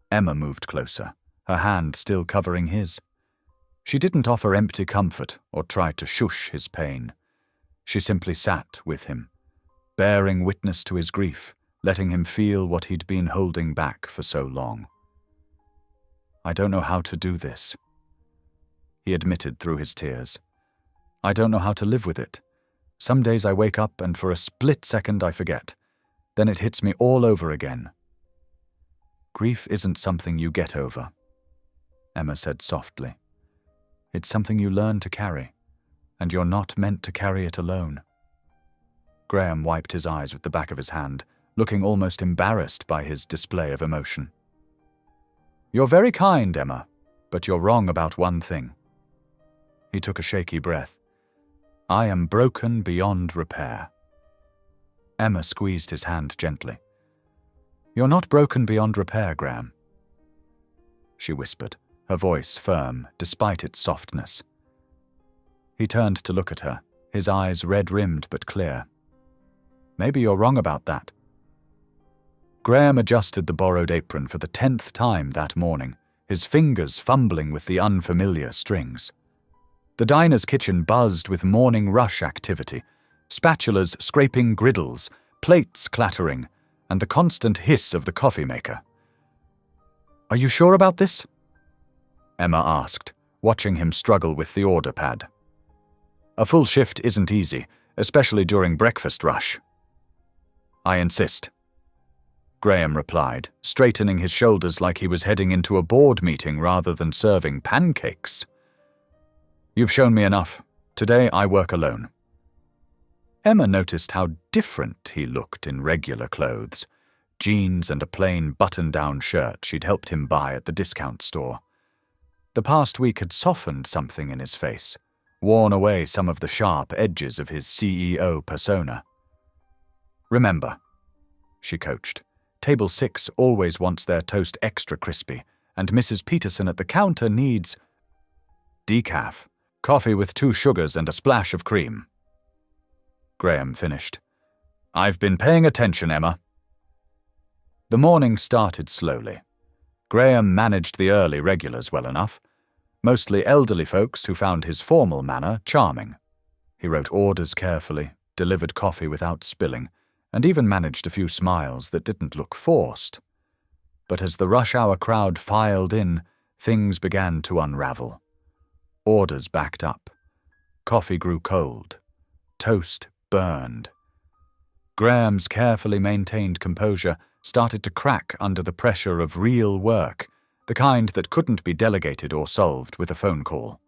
Emma moved closer, her hand still covering his. She didn't offer empty comfort or try to shush his pain. She simply sat with him, bearing witness to his grief, letting him feel what he'd been holding back for so long. "I don't know how to do this," he admitted through his tears. "I don't know how to live with it. Some days I wake up and for a split second I forget. Then it hits me all over again." "Grief isn't something you get over," Emma said softly. "It's something you learn to carry, and you're not meant to carry it alone." Graham wiped his eyes with the back of his hand, looking almost embarrassed by his display of emotion. "You're very kind, Emma, but you're wrong about one thing." He took a shaky breath. "I am broken beyond repair." Emma squeezed his hand gently. "You're not broken beyond repair, Graham," she whispered, her voice firm despite its softness. He turned to look at her, his eyes red-rimmed but clear. "Maybe you're wrong about that." Graham adjusted the borrowed apron for the 10th time that morning, his fingers fumbling with the unfamiliar strings. The diner's kitchen buzzed with morning rush activity, spatulas scraping griddles, plates clattering, and the constant hiss of the coffee maker. "Are you sure about this?" Emma asked, watching him struggle with the order pad. "A full shift isn't easy, especially during breakfast rush." "I insist," Graham replied, straightening his shoulders like he was heading into a board meeting rather than serving pancakes. "You've shown me enough. Today I work alone." Emma noticed how different he looked in regular clothes, jeans and a plain button-down shirt she'd helped him buy at the discount store. The past week had softened something in his face, worn away some of the sharp edges of his CEO persona. "Remember," she coached, "Table 6 always wants their toast extra crispy, and Mrs. Peterson at the counter needs decaf, coffee with 2 sugars and a splash of cream." Graham finished. "I've been paying attention, Emma." The morning started slowly. Graham managed the early regulars well enough, mostly elderly folks who found his formal manner charming. He wrote orders carefully, delivered coffee without spilling, and even managed a few smiles that didn't look forced. But as the rush-hour crowd filed in, things began to unravel. Orders backed up. Coffee grew cold. Toast burned. Graham's carefully maintained composure started to crack under the pressure of real work, the kind that couldn't be delegated or solved with a phone call.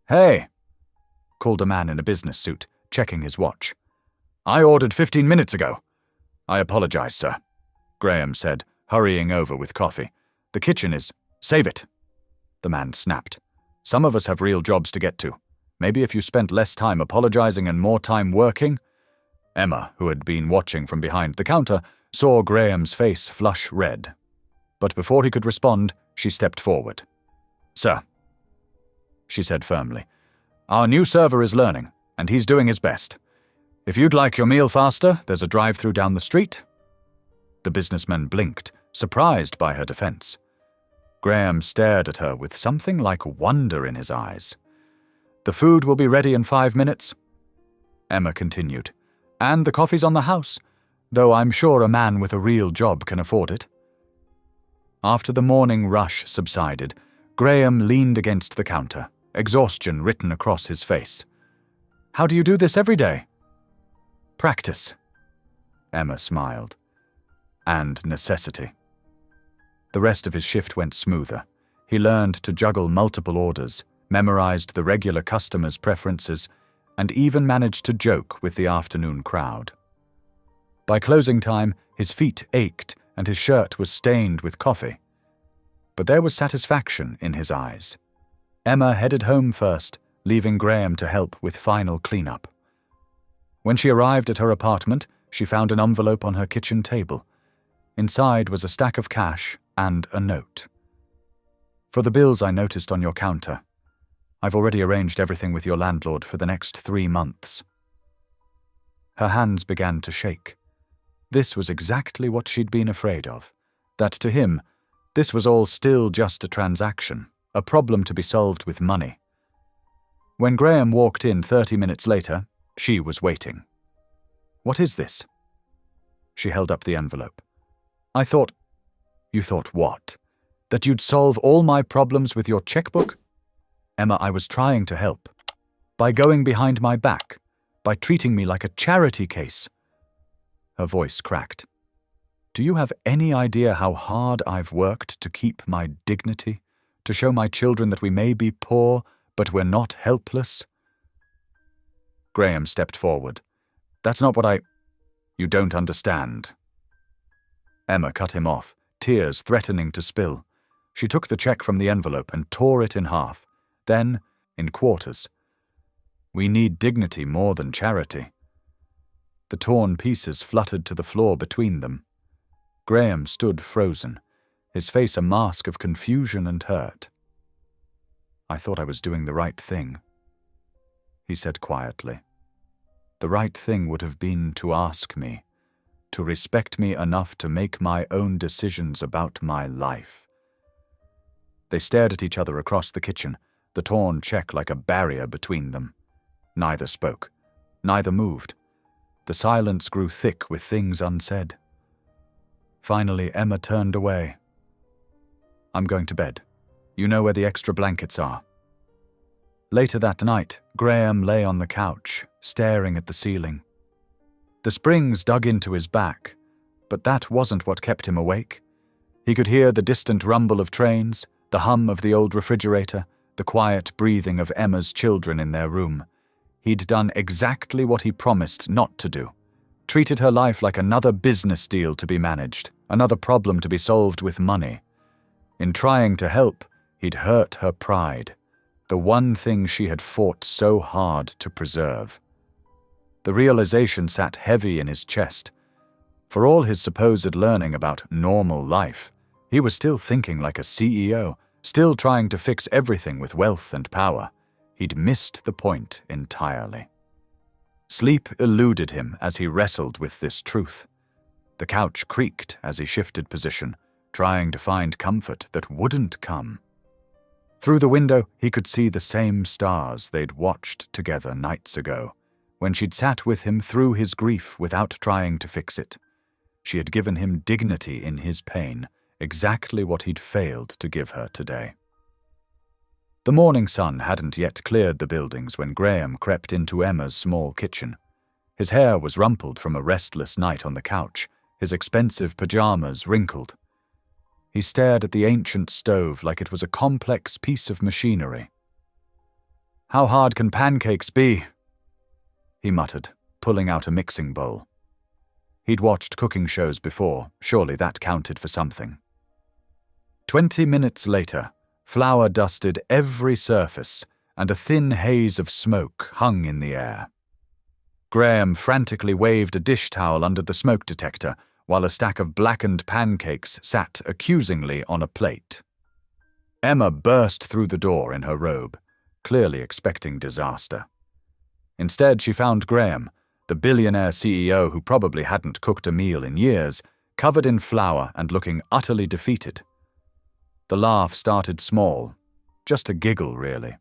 "Hey," called a man in a business suit, checking his watch. "I ordered 15 minutes ago." "I apologize, sir," Graham said, hurrying over with coffee. "The kitchen is—" "Save it," the man snapped. "Some of us have real jobs to get to. Maybe if you spent less time apologizing and more time working—" Emma, who had been watching from behind the counter, saw Graham's face flush red. But before he could respond, she stepped forward. "Sir," she said firmly, "our new server is learning, and he's doing his best. If you'd like your meal faster, there's a drive-thru down the street." The businessman blinked, surprised by her defense. Graham stared at her with something like wonder in his eyes. "The food will be ready in 5 minutes," Emma continued, "and the coffee's on the house, though I'm sure a man with a real job can afford it." After the morning rush subsided, Graham leaned against the counter, exhaustion written across his face. "How do you do this every day?" "Practice," Emma smiled. "And necessity." The rest of his shift went smoother. He learned to juggle multiple orders, memorized the regular customers' preferences, and even managed to joke with the afternoon crowd. By closing time, his feet ached and his shirt was stained with coffee. But there was satisfaction in his eyes. Emma headed home first, leaving Graham to help with final cleanup. When she arrived at her apartment, she found an envelope on her kitchen table. Inside was a stack of cash and a note. "For the bills I noticed on your counter. I've already arranged everything with your landlord for the next 3 months." Her hands began to shake. This was exactly what she'd been afraid of. That to him, this was all still just a transaction, a problem to be solved with money. When Graham walked in 30 minutes later, she was waiting. "What is this?" She held up the envelope. "I thought—" "You thought what? That you'd solve all my problems with your checkbook?" "Emma, I was trying to help. By going behind my back. By treating me like a charity case." Her voice cracked. "Do you have any idea how hard I've worked to keep my dignity? To show my children that we may be poor, but we're not helpless?" Graham stepped forward. "That's not what I— You don't understand." Emma cut him off, tears threatening to spill. She took the check from the envelope and tore it in half, then in quarters. "We need dignity more than charity." The torn pieces fluttered to the floor between them. Graham stood frozen, his face a mask of confusion and hurt. "I thought I was doing the right thing," he said quietly. "The right thing would have been to ask me, to respect me enough to make my own decisions about my life." They stared at each other across the kitchen, the torn check like a barrier between them. Neither spoke. Neither moved. The silence grew thick with things unsaid. Finally, Emma turned away. "I'm going to bed. You know where the extra blankets are." Later that night, Graham lay on the couch, staring at the ceiling. The springs dug into his back, but that wasn't what kept him awake. He could hear the distant rumble of trains, the hum of the old refrigerator, the quiet breathing of Emma's children in their room. He'd done exactly what he promised not to do. Treated her life like another business deal to be managed, another problem to be solved with money. In trying to help, he'd hurt her pride, the one thing she had fought so hard to preserve. The realization sat heavy in his chest. For all his supposed learning about normal life, he was still thinking like a CEO, still trying to fix everything with wealth and power. He'd missed the point entirely. Sleep eluded him as he wrestled with this truth. The couch creaked as he shifted position, trying to find comfort that wouldn't come. Through the window, he could see the same stars they'd watched together nights ago, when she'd sat with him through his grief without trying to fix it. She had given him dignity in his pain, exactly what he'd failed to give her today. The morning sun hadn't yet cleared the buildings when Graham crept into Emma's small kitchen. His hair was rumpled from a restless night on the couch, his expensive pajamas wrinkled. He stared at the ancient stove like it was a complex piece of machinery. "How hard can pancakes be?" he muttered, pulling out a mixing bowl. He'd watched cooking shows before, surely that counted for something. 20 minutes later, flour dusted every surface, and a thin haze of smoke hung in the air. Graham frantically waved a dish towel under the smoke detector, while a stack of blackened pancakes sat accusingly on a plate. Emma burst through the door in her robe, clearly expecting disaster. Instead, she found Graham, the billionaire CEO who probably hadn't cooked a meal in years, covered in flour and looking utterly defeated. The laugh started small, just a giggle really.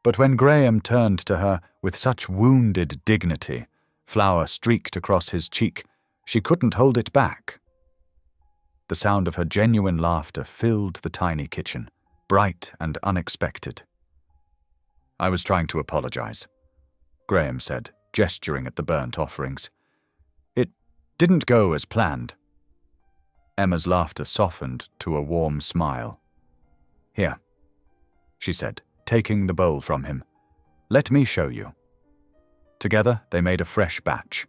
But when Graham turned to her with such wounded dignity, flour streaked across his cheek, she couldn't hold it back. The sound of her genuine laughter filled the tiny kitchen, bright and unexpected. "I was trying to apologize," Graham said, gesturing at the burnt offerings. "It didn't go as planned." Emma's laughter softened to a warm smile. "Here," she said, taking the bowl from him. "Let me show you." Together, they made a fresh batch.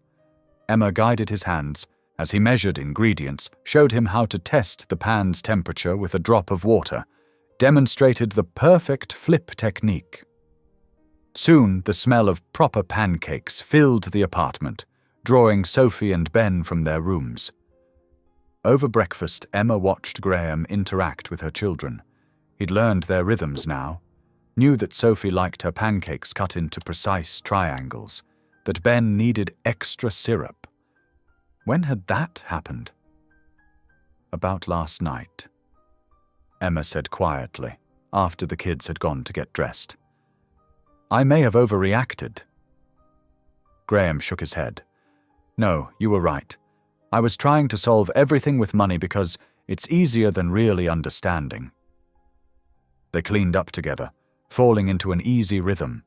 Emma guided his hands as he measured ingredients, showed him how to test the pan's temperature with a drop of water, demonstrated the perfect flip technique. Soon the smell of proper pancakes filled the apartment, drawing Sophie and Ben from their rooms. Over breakfast, Emma watched Graham interact with her children. He'd learned their rhythms now, knew that Sophie liked her pancakes cut into precise triangles, that Ben needed extra syrup. When had that happened? About last night, Emma said quietly, after the kids had gone to get dressed. I may have overreacted. Graham shook his head. No, you were right. I was trying to solve everything with money because it's easier than really understanding. They cleaned up together, falling into an easy rhythm.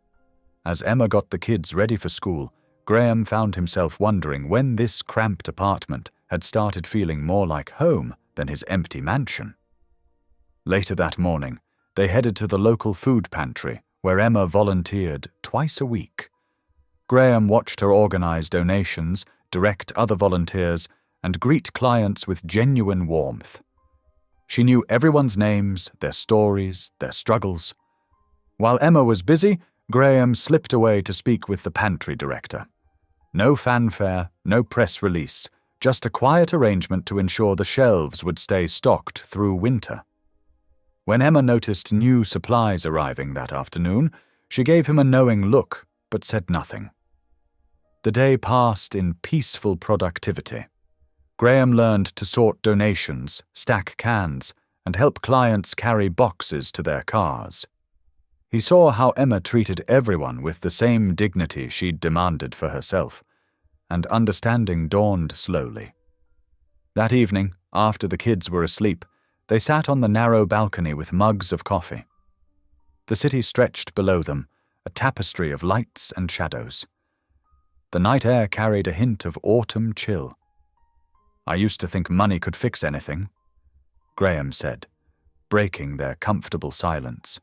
As Emma got the kids ready for school, Graham found himself wondering when this cramped apartment had started feeling more like home than his empty mansion. Later that morning, they headed to the local food pantry, where Emma volunteered twice a week. Graham watched her organize donations, direct other volunteers, and greet clients with genuine warmth. She knew everyone's names, their stories, their struggles. While Emma was busy, Graham slipped away to speak with the pantry director. No fanfare, no press release, just a quiet arrangement to ensure the shelves would stay stocked through winter. When Emma noticed new supplies arriving that afternoon, she gave him a knowing look, but said nothing. The day passed in peaceful productivity. Graham learned to sort donations, stack cans, and help clients carry boxes to their cars. He saw how Emma treated everyone with the same dignity she'd demanded for herself, and understanding dawned slowly. That evening, after the kids were asleep, they sat on the narrow balcony with mugs of coffee. The city stretched below them, a tapestry of lights and shadows. The night air carried a hint of autumn chill. I used to think money could fix anything, Graham said, breaking their comfortable silence.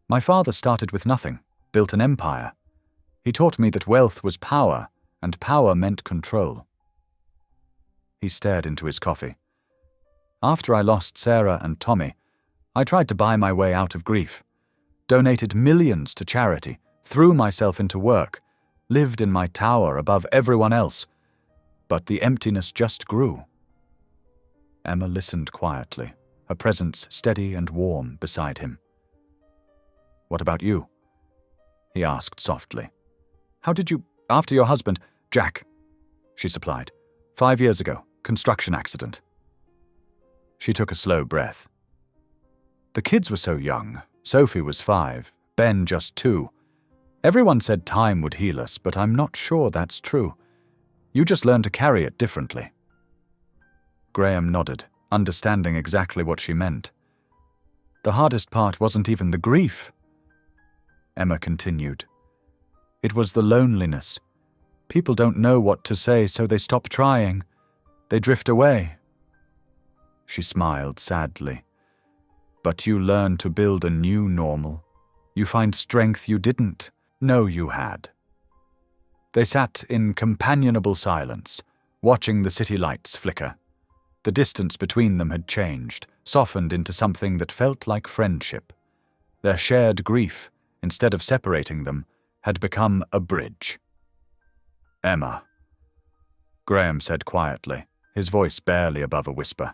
My father started with nothing, built an empire. He taught me that wealth was power, and power meant control. He stared into his coffee. After I lost Sarah and Tommy, I tried to buy my way out of grief, donated millions to charity, threw myself into work, lived in my tower above everyone else, but the emptiness just grew. Emma listened quietly, her presence steady and warm beside him. What about you? He asked softly. How did you, after your husband, Jack, she supplied. 5 years ago, construction accident. She took a slow breath. The kids were so young. Sophie was 5, Ben just 2. Everyone said time would heal us, but I'm not sure that's true. You just learn to carry it differently. Graham nodded, understanding exactly what she meant. The hardest part wasn't even the grief. Emma continued. It was the loneliness. People don't know what to say, so they stop trying. They drift away. She smiled sadly. But you learn to build a new normal. You find strength you didn't know you had. They sat in companionable silence, watching the city lights flicker. The distance between them had changed, softened into something that felt like friendship. Their shared grief, instead of separating them, had become a bridge. Emma, Graham said quietly, his voice barely above a whisper.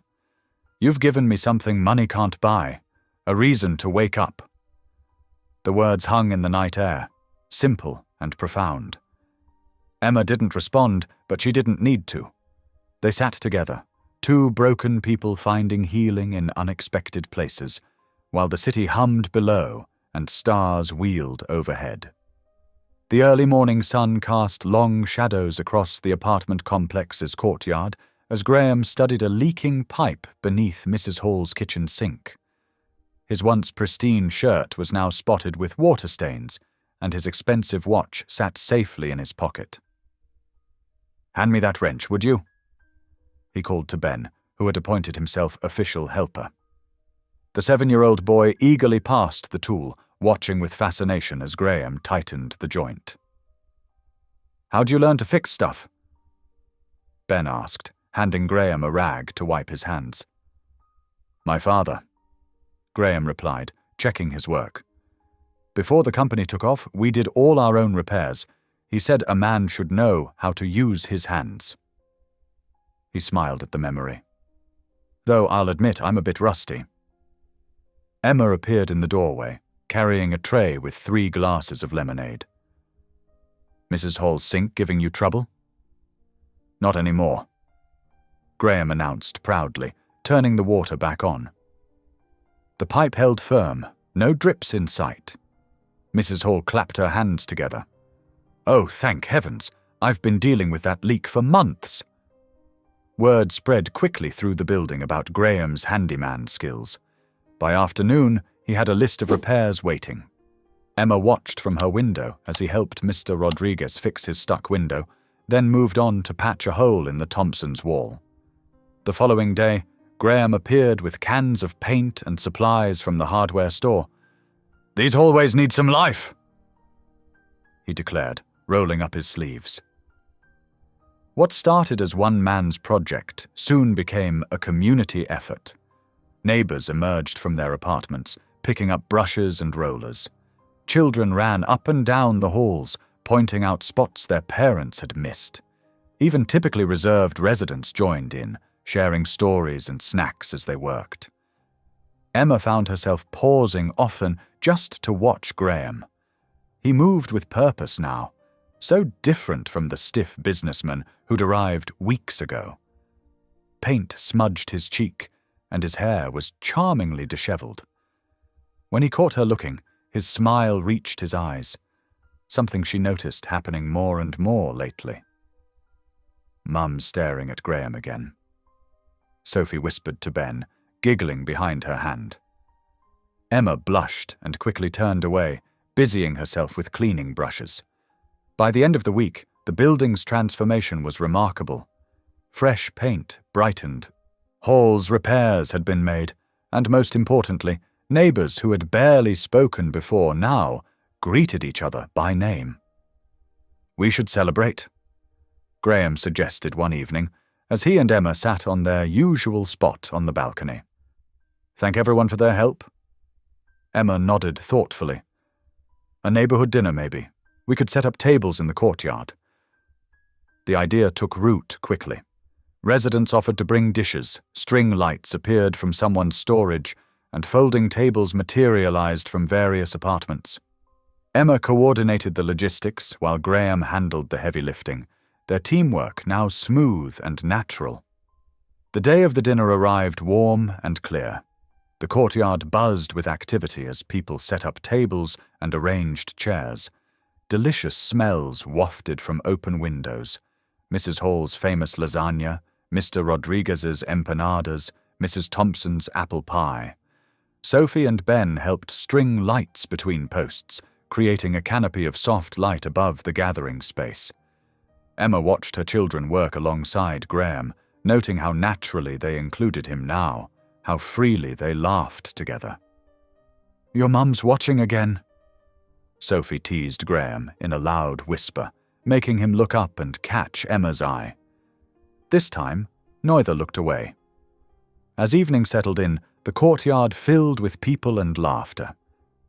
You've given me something money can't buy, a reason to wake up. The words hung in the night air, simple and profound. Emma didn't respond, but she didn't need to. They sat together, two broken people finding healing in unexpected places, while the city hummed below and stars wheeled overhead. The early morning sun cast long shadows across the apartment complex's courtyard as Graham studied a leaking pipe beneath Mrs. Hall's kitchen sink. His once pristine shirt was now spotted with water stains, and his expensive watch sat safely in his pocket. Hand me that wrench, would you? He called to Ben, who had appointed himself official helper. The 7-year-old boy eagerly passed the tool, watching with fascination as Graham tightened the joint. How'd you learn to fix stuff? Ben asked, handing Graham a rag to wipe his hands. My father, Graham replied, checking his work. Before the company took off, we did all our own repairs. He said a man should know how to use his hands." He smiled at the memory. "Though I'll admit I'm a bit rusty." Emma appeared in the doorway, carrying a tray with 3 glasses of lemonade. "Mrs. Hall's sink giving you trouble?" "Not anymore," Graham announced proudly, turning the water back on. The pipe held firm, no drips in sight. Mrs. Hall clapped her hands together. "Oh, thank heavens! I've been dealing with that leak for months." Word spread quickly through the building about Graham's handyman skills. By afternoon, he had a list of repairs waiting. Emma watched from her window as he helped Mr. Rodriguez fix his stuck window, then moved on to patch a hole in the Thompsons' wall. The following day, Graham appeared with cans of paint and supplies from the hardware store. "These hallways need some life," he declared, rolling up his sleeves. What started as one man's project soon became a community effort. Neighbors emerged from their apartments, picking up brushes and rollers. Children ran up and down the halls, pointing out spots their parents had missed. Even typically reserved residents joined in, sharing stories and snacks as they worked. Emma found herself pausing often just to watch Graham. He moved with purpose now, so different from the stiff businessman who'd arrived weeks ago. Paint smudged his cheek, and his hair was charmingly disheveled. When he caught her looking, his smile reached his eyes, something she noticed happening more and more lately. Mum's staring at Graham again, Sophie whispered to Ben, giggling behind her hand. Emma blushed and quickly turned away, busying herself with cleaning brushes. By the end of the week, the building's transformation was remarkable. Fresh paint brightened. Hall's repairs had been made, and most importantly, neighbors who had barely spoken before now greeted each other by name. "We should celebrate," Graham suggested one evening, as he and Emma sat on their usual spot on the balcony. "Thank everyone for their help?" Emma nodded thoughtfully. "A neighborhood dinner, maybe. We could set up tables in the courtyard." The idea took root quickly. Residents offered to bring dishes, string lights appeared from someone's storage, and folding tables materialized from various apartments. Emma coordinated the logistics while Graham handled the heavy lifting, their teamwork now smooth and natural. The day of the dinner arrived warm and clear. The courtyard buzzed with activity as people set up tables and arranged chairs. Delicious smells wafted from open windows. Mrs. Hall's famous lasagna, Mr. Rodriguez's empanadas, Mrs. Thompson's apple pie. Sophie and Ben helped string lights between posts, creating a canopy of soft light above the gathering space. Emma watched her children work alongside Graham, noting how naturally they included him now, how freely they laughed together. "Your mum's watching again," Sophie teased Graham in a loud whisper, making him look up and catch Emma's eye. This time, neither looked away. As evening settled in, the courtyard filled with people and laughter.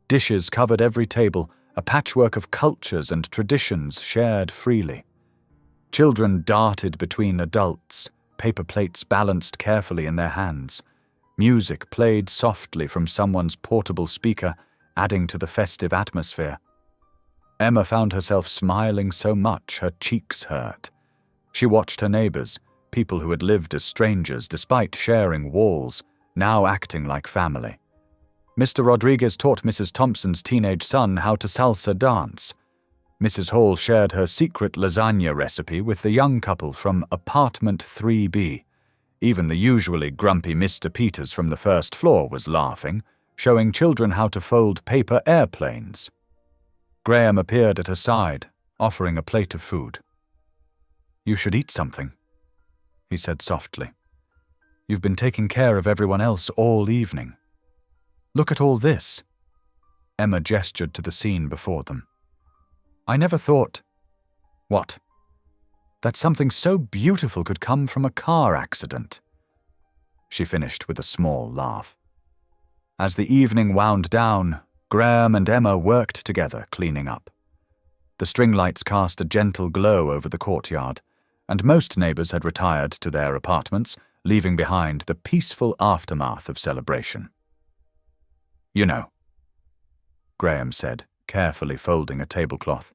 Dishes covered every table, a patchwork of cultures and traditions shared freely. Children darted between adults, paper plates balanced carefully in their hands. Music played softly from someone's portable speaker, adding to the festive atmosphere. Emma found herself smiling so much her cheeks hurt. She watched her neighbors, people who had lived as strangers despite sharing walls, now acting like family. Mr. Rodriguez taught Mrs. Thompson's teenage son how to salsa dance. Mrs. Hall shared her secret lasagna recipe with the young couple from apartment 3B. Even the usually grumpy Mr. Peters from the first floor was laughing, showing children how to fold paper airplanes. Graham appeared at her side, offering a plate of food. "You should eat something," he said softly. "You've been taking care of everyone else all evening. Look at all this." Emma gestured to the scene before them. "I never thought—" "What?" "That something so beautiful could come from a car accident." She finished with a small laugh. As the evening wound down, Graham and Emma worked together, cleaning up. The string lights cast a gentle glow over the courtyard, and most neighbours had retired to their apartments, leaving behind the peaceful aftermath of celebration. "You know," Graham said, carefully folding a tablecloth,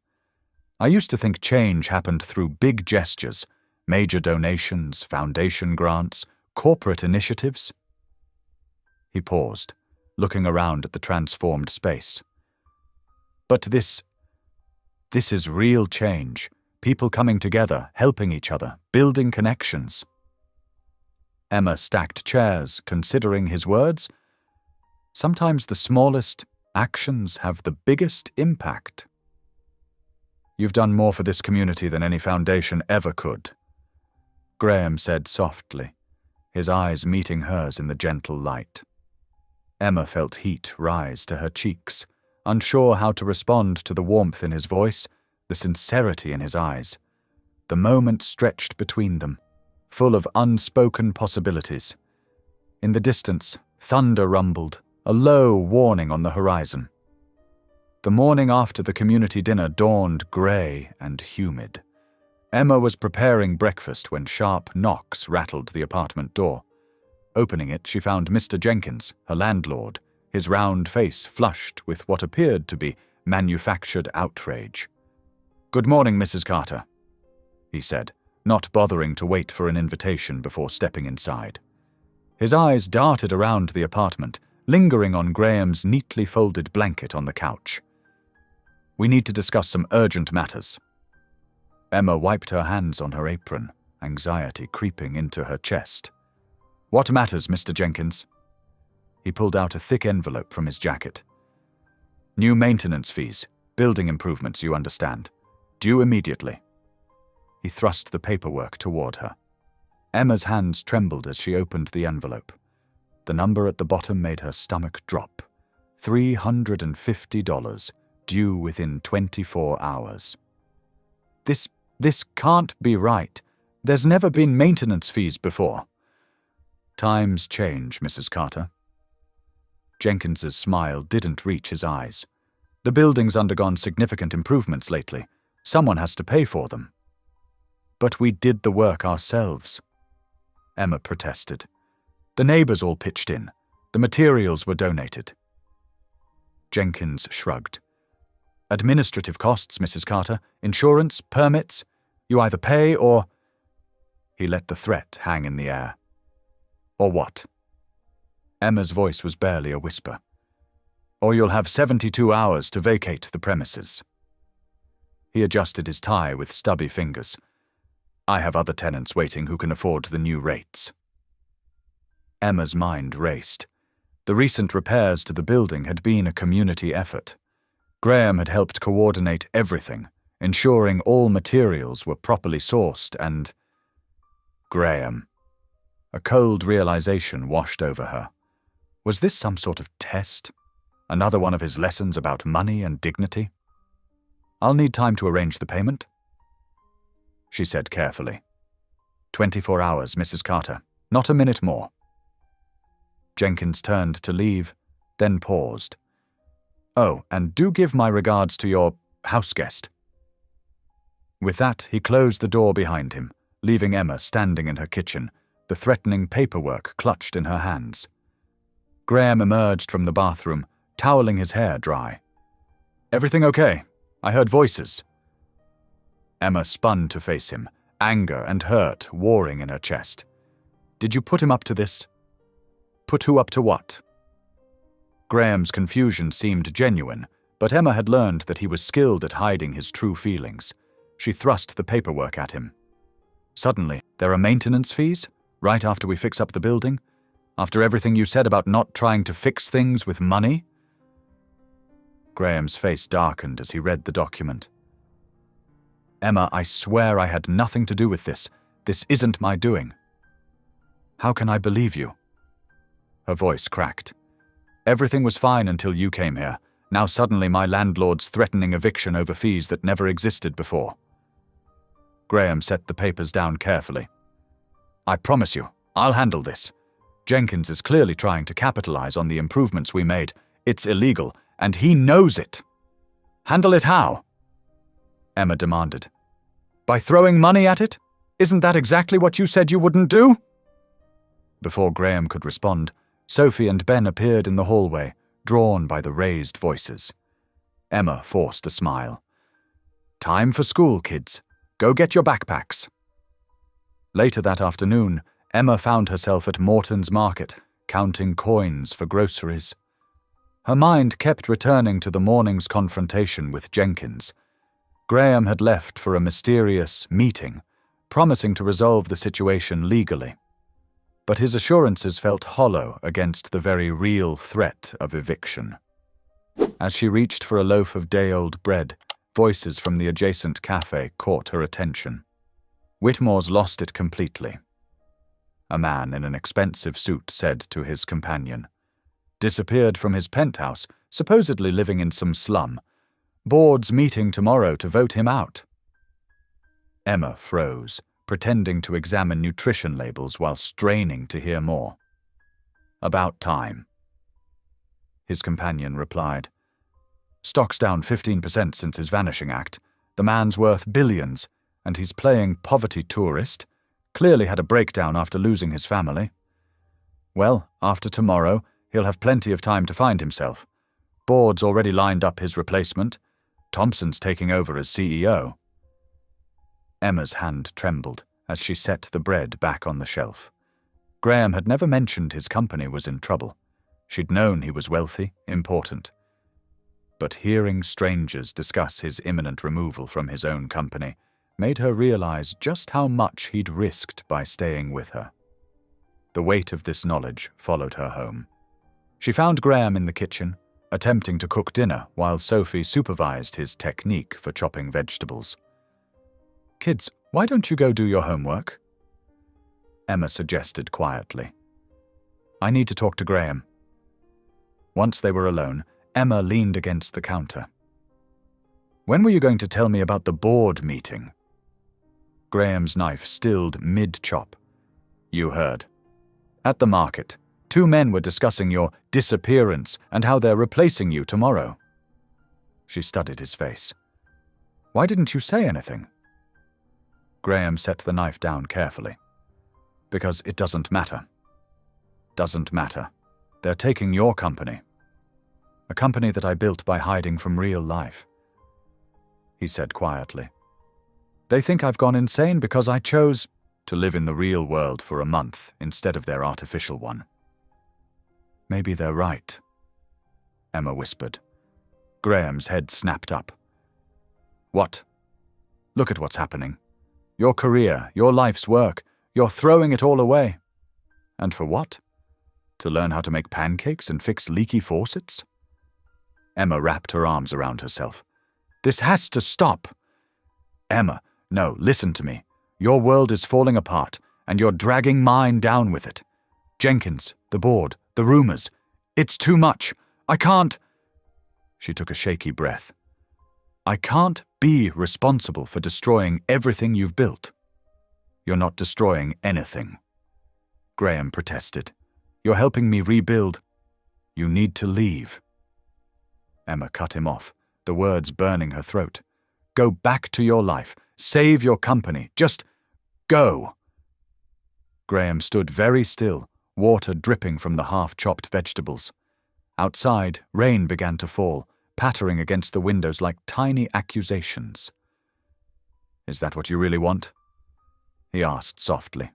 "I used to think change happened through big gestures, major donations, foundation grants, corporate initiatives." He paused, looking around at the transformed space. "But this is real change, people coming together, helping each other, building connections." Emma stacked chairs, considering his words. "Sometimes the smallest actions have the biggest impact." "You've done more for this community than any foundation ever could," Graham said softly, his eyes meeting hers in the gentle light. Emma felt heat rise to her cheeks, unsure how to respond to the warmth in his voice, the sincerity in his eyes. The moment stretched between them, full of unspoken possibilities. In the distance, thunder rumbled, a low warning on the horizon. The morning after the community dinner dawned grey and humid. Emma was preparing breakfast when sharp knocks rattled the apartment door. Opening it, she found Mr. Jenkins, her landlord, his round face flushed with what appeared to be manufactured outrage. "Good morning, Mrs. Carter," he said, not bothering to wait for an invitation before stepping inside. His eyes darted around the apartment, lingering on Graham's neatly folded blanket on the couch. "We need to discuss some urgent matters." Emma wiped her hands on her apron, anxiety creeping into her chest. "What matters, Mr. Jenkins?" He pulled out a thick envelope from his jacket. "New maintenance fees, building improvements, you understand. Due immediately." He thrust the paperwork toward her. Emma's hands trembled as she opened the envelope. The number at the bottom made her stomach drop. $350, due within 24 hours. This can't be right. There's never been maintenance fees before." "Times change, Mrs. Carter." Jenkins's smile didn't reach his eyes. "The building's undergone significant improvements lately. Someone has to pay for them." "But we did the work ourselves," Emma protested. "The neighbours all pitched in. The materials were donated." Jenkins shrugged. "Administrative costs, Mrs. Carter, insurance, permits. You either pay or—" He let the threat hang in the air. "Or what?" Emma's voice was barely a whisper. "Or you'll have 72 hours to vacate the premises." He adjusted his tie with stubby fingers. "I have other tenants waiting who can afford the new rates." Emma's mind raced. The recent repairs to the building had been a community effort. Graham had helped coordinate everything, ensuring all materials were properly sourced and— Graham. A cold realization washed over her. Was this some sort of test? Another one of his lessons about money and dignity? "I'll need time to arrange the payment," she said carefully. 24 hours, Mrs. Carter. Not a minute more." Jenkins turned to leave, then paused. "Oh, and do give my regards to your houseguest." With that, he closed the door behind him, leaving Emma standing in her kitchen, the threatening paperwork clutched in her hands. Graham emerged from the bathroom, toweling his hair dry. "Everything okay? I heard voices." Emma spun to face him, anger and hurt warring in her chest. "Did you put him up to this?" "Put who up to what?" Graham's confusion seemed genuine, but Emma had learned that he was skilled at hiding his true feelings. She thrust the paperwork at him. "Suddenly, there are maintenance fees? Right after we fix up the building? After everything you said about not trying to fix things with money?" Graham's face darkened as he read the document. "Emma, I swear I had nothing to do with this. This isn't my doing." "How can I believe you?" Her voice cracked. "Everything was fine until you came here. Now suddenly my landlord's threatening eviction over fees that never existed before." Graham set the papers down carefully. "I promise you, I'll handle this. Jenkins is clearly trying to capitalize on the improvements we made. It's illegal, and he knows it. Handle it how? Emma demanded. By throwing money at it? Isn't that exactly what you said you wouldn't do? Before Graham could respond, Sophie and Ben appeared in the hallway, drawn by the raised voices. Emma forced a smile. Time for school, kids. Go get your backpacks. Later that afternoon, Emma found herself at Morton's Market, counting coins for groceries. Her mind kept returning to the morning's confrontation with Jenkins. Graham had left for a mysterious meeting, promising to resolve the situation legally. But his assurances felt hollow against the very real threat of eviction. As she reached for a loaf of day-old bread, voices from the adjacent cafe caught her attention. Whitmore's lost it completely. A man in an expensive suit said to his companion. Disappeared from his penthouse, supposedly living in some slum. Board's meeting tomorrow to vote him out. Emma froze, pretending to examine nutrition labels while straining to hear more. About time. His companion replied. Stock's down 15% since his vanishing act. The man's worth billions, and he's playing poverty tourist. Clearly had a breakdown after losing his family. Well, after tomorrow, he'll have plenty of time to find himself. Board's already lined up his replacement. Thompson's taking over as CEO. Emma's hand trembled as she set the bread back on the shelf. Graham had never mentioned his company was in trouble. She'd known he was wealthy, important. But hearing strangers discuss his imminent removal from his own company made her realize just how much he'd risked by staying with her. The weight of this knowledge followed her home. She found Graham in the kitchen, attempting to cook dinner while Sophie supervised his technique for chopping vegetables. Kids, why don't you go do your homework? Emma suggested quietly. I need to talk to Graham. Once they were alone, Emma leaned against the counter. When were you going to tell me about the board meeting? Graham's knife stilled mid-chop. You heard. At the market, 2 men were discussing your disappearance and how they're replacing you tomorrow. She studied his face. Why didn't you say anything? Graham set the knife down carefully. Because it doesn't matter. Doesn't matter. They're taking your company. A company that I built by hiding from real life. He said quietly. They think I've gone insane because I chose to live in the real world for a month instead of their artificial one. Maybe they're right, Emma whispered. Graham's head snapped up. What? Look at what's happening. Your career, your life's work, you're throwing it all away. And for what? To learn how to make pancakes and fix leaky faucets? Emma wrapped her arms around herself. This has to stop. Emma, no, listen to me. Your world is falling apart, and you're dragging mine down with it. Jenkins, the board, the rumors. It's too much. I can't. She took a shaky breath. I can't be responsible for destroying everything you've built. You're not destroying anything. Graham protested. You're helping me rebuild. You need to leave. Emma cut him off, the words burning her throat. Go back to your life. Save your company. Just go. Graham stood very still, water dripping from the half-chopped vegetables. Outside, rain began to fall, pattering against the windows like tiny accusations. Is that what you really want? He asked softly.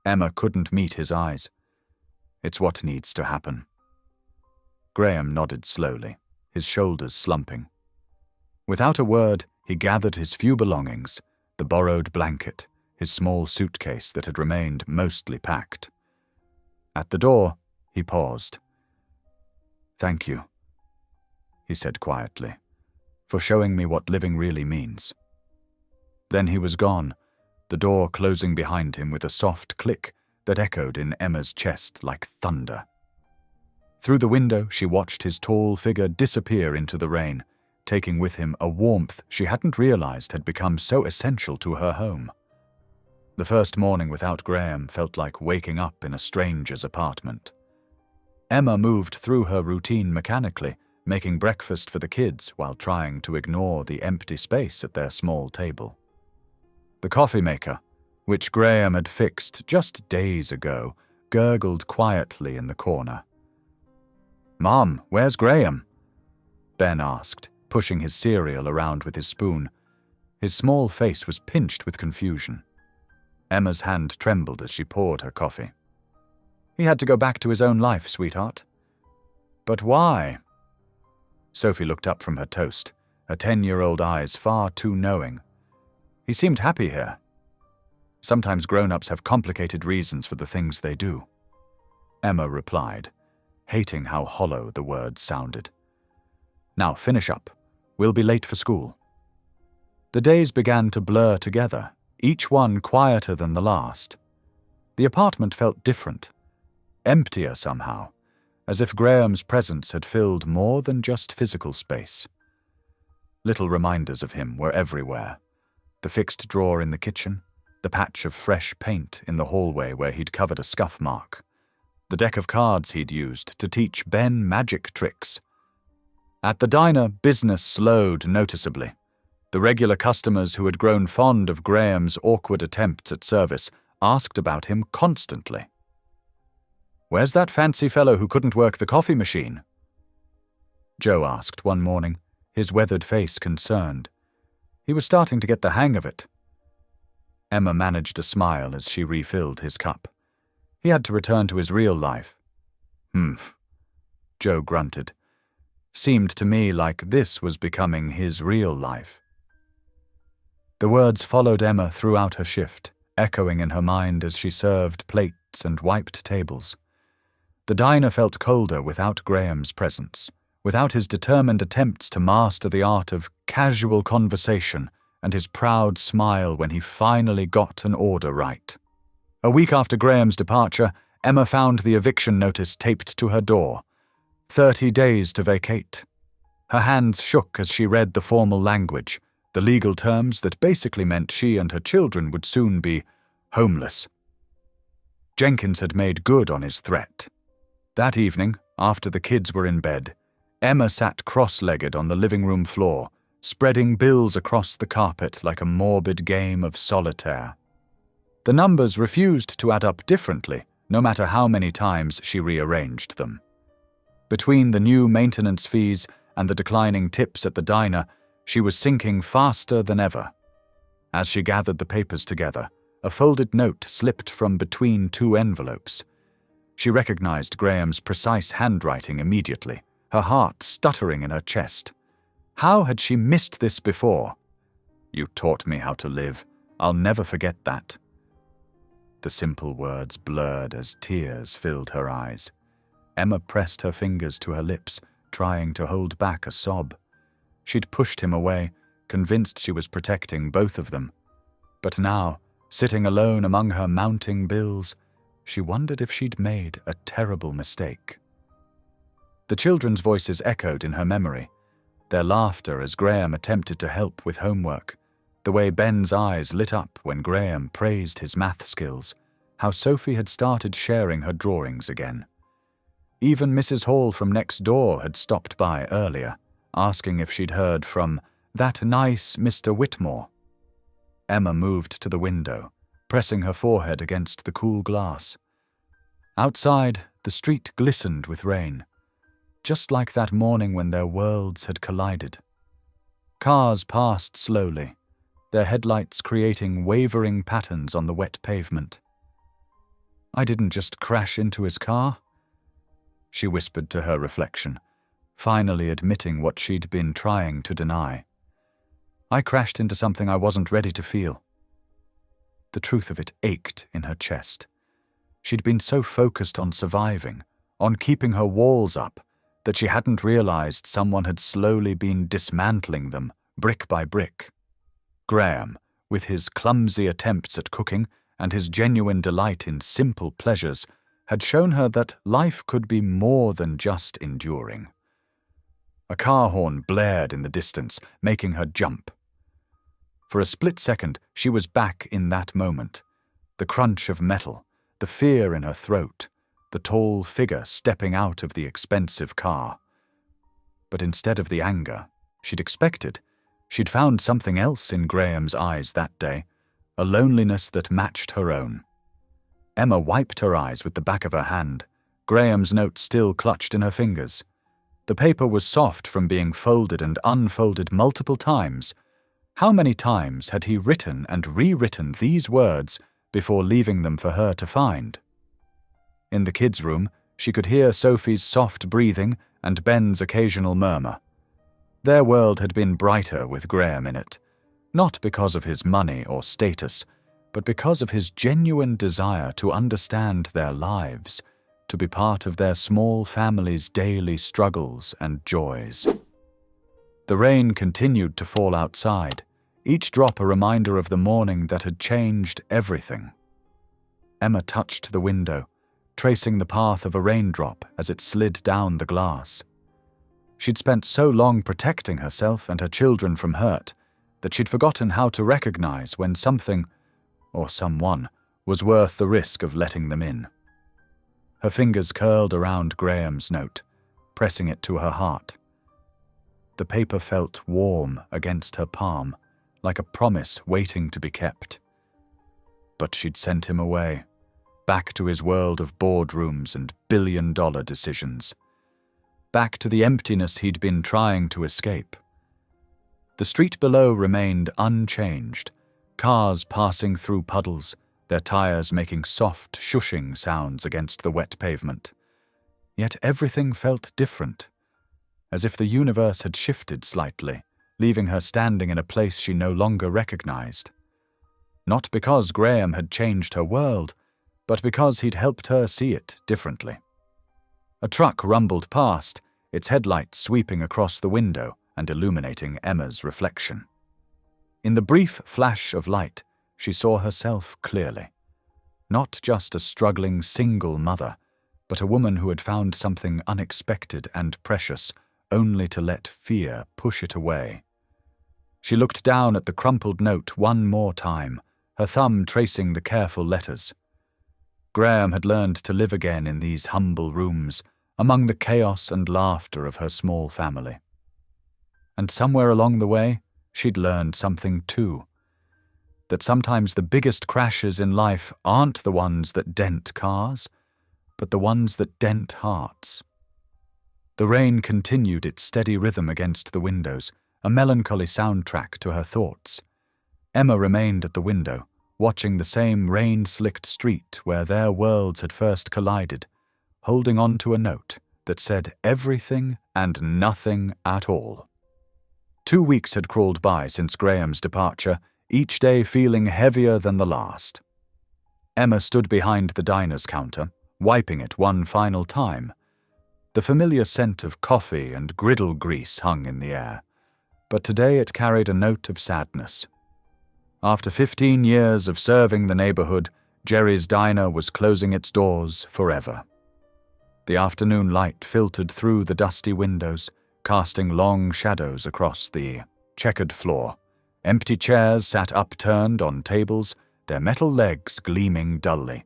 Emma couldn't meet his eyes. It's what needs to happen. Graham nodded slowly, his shoulders slumping. Without a word, he gathered his few belongings, the borrowed blanket, his small suitcase that had remained mostly packed. At the door, he paused. Thank you, he said quietly, for showing me what living really means. Then he was gone, the door closing behind him with a soft click that echoed in Emma's chest like thunder. Through the window, she watched his tall figure disappear into the rain, taking with him a warmth she hadn't realized had become so essential to her home. The first morning without Graham felt like waking up in a stranger's apartment. Emma moved through her routine mechanically, making breakfast for the kids while trying to ignore the empty space at their small table. The coffee maker, which Graham had fixed just days ago, gurgled quietly in the corner. "Mom, where's Graham?" Ben asked, pushing his cereal around with his spoon. His small face was pinched with confusion. Emma's hand trembled as she poured her coffee. "He had to go back to his own life, sweetheart." "But why?" Sophie looked up from her toast, her 10-year-old eyes far too knowing. "He seemed happy here." "Sometimes grown-ups have complicated reasons for the things they do," Emma replied, hating how hollow the words sounded. "Now finish up. We'll be late for school." The days began to blur together, each one quieter than the last. The apartment felt different, emptier somehow, as if Graham's presence had filled more than just physical space. Little reminders of him were everywhere. The fixed drawer in the kitchen, the patch of fresh paint in the hallway where he'd covered a scuff mark, the deck of cards he'd used to teach Ben magic tricks. At the diner, business slowed noticeably. The regular customers who had grown fond of Graham's awkward attempts at service asked about him constantly. "Where's that fancy fellow who couldn't work the coffee machine?" Joe asked one morning, his weathered face concerned. He was starting to get the hang of it. Emma managed a smile as she refilled his cup. He had to return to his real life. Joe grunted. Seemed to me like this was becoming his real life. The words followed Emma throughout her shift, echoing in her mind as she served plates and wiped tables. The diner felt colder without Graham's presence, without his determined attempts to master the art of casual conversation and his proud smile when he finally got an order right. A week after Graham's departure, Emma found the eviction notice taped to her door. 30 days to vacate. Her hands shook as she read the formal language, the legal terms that basically meant she and her children would soon be homeless. Jenkins had made good on his threat. That evening, after the kids were in bed, Emma sat cross-legged on the living room floor, spreading bills across the carpet like a morbid game of solitaire. The numbers refused to add up differently, no matter how many times she rearranged them. Between the new maintenance fees and the declining tips at the diner, she was sinking faster than ever. As she gathered the papers together, a folded note slipped from between 2 envelopes. She recognized Graham's precise handwriting immediately, her heart stuttering in her chest. How had she missed this before? "You taught me how to live. I'll never forget that." The simple words blurred as tears filled her eyes. Emma pressed her fingers to her lips, trying to hold back a sob. She'd pushed him away, convinced she was protecting both of them. But now, sitting alone among her mounting bills, she wondered if she'd made a terrible mistake. The children's voices echoed in her memory, their laughter as Graham attempted to help with homework, the way Ben's eyes lit up when Graham praised his math skills, how Sophie had started sharing her drawings again. Even Mrs. Hall from next door had stopped by earlier, asking if she'd heard from that nice Mr. Whitmore. Emma moved to the window, pressing her forehead against the cool glass. Outside, the street glistened with rain, just like that morning when their worlds had collided. Cars passed slowly, their headlights creating wavering patterns on the wet pavement. "I didn't just crash into his car," she whispered to her reflection, finally admitting what she'd been trying to deny. "I crashed into something I wasn't ready to feel." The truth of it ached in her chest. She'd been so focused on surviving, on keeping her walls up, that she hadn't realized someone had slowly been dismantling them, brick by brick. Graham, with his clumsy attempts at cooking and his genuine delight in simple pleasures, had shown her that life could be more than just enduring. A car horn blared in the distance, making her jump. For a split second, she was back in that moment. The crunch of metal, the fear in her throat, the tall figure stepping out of the expensive car. But instead of the anger she'd expected, she'd found something else in Graham's eyes that day, a loneliness that matched her own. Emma wiped her eyes with the back of her hand, Graham's note still clutched in her fingers. The paper was soft from being folded and unfolded multiple times. How many times had he written and rewritten these words before leaving them for her to find? In the kids' room, she could hear Sophie's soft breathing and Ben's occasional murmur. Their world had been brighter with Graham in it, not because of his money or status, but because of his genuine desire to understand their lives, to be part of their small family's daily struggles and joys. The rain continued to fall outside, each drop a reminder of the morning that had changed everything. Emma touched the window, tracing the path of a raindrop as it slid down the glass. She'd spent so long protecting herself and her children from hurt that she'd forgotten how to recognize when something, or someone, was worth the risk of letting them in. Her fingers curled around Graham's note, pressing it to her heart. The paper felt warm against her palm, like a promise waiting to be kept. But she'd sent him away, back to his world of boardrooms and billion-dollar decisions. Back to the emptiness he'd been trying to escape. The street below remained unchanged, cars passing through puddles, their tires making soft, shushing sounds against the wet pavement. Yet everything felt different, as if the universe had shifted slightly, leaving her standing in a place she no longer recognized. Not because Graham had changed her world, but because he'd helped her see it differently. A truck rumbled past, its headlights sweeping across the window and illuminating Emma's reflection. In the brief flash of light, she saw herself clearly. Not just a struggling single mother, but a woman who had found something unexpected and precious, only to let fear push it away. She looked down at the crumpled note one more time, her thumb tracing the careful letters. Graham had learned to live again in these humble rooms, among the chaos and laughter of her small family. And somewhere along the way, she'd learned something too. That sometimes the biggest crashes in life aren't the ones that dent cars, but the ones that dent hearts. The rain continued its steady rhythm against the windows, a melancholy soundtrack to her thoughts. Emma remained at the window, watching the same rain-slicked street where their worlds had first collided, holding on to a note that said everything and nothing at all. 2 weeks had crawled by since Graham's departure, each day feeling heavier than the last. Emma stood behind the diner's counter, wiping it one final time. The familiar scent of coffee and griddle grease hung in the air, but today it carried a note of sadness. After 15 years of serving the neighborhood, Jerry's Diner was closing its doors forever. The afternoon light filtered through the dusty windows, casting long shadows across the checkered floor. Empty chairs sat upturned on tables, their metal legs gleaming dully.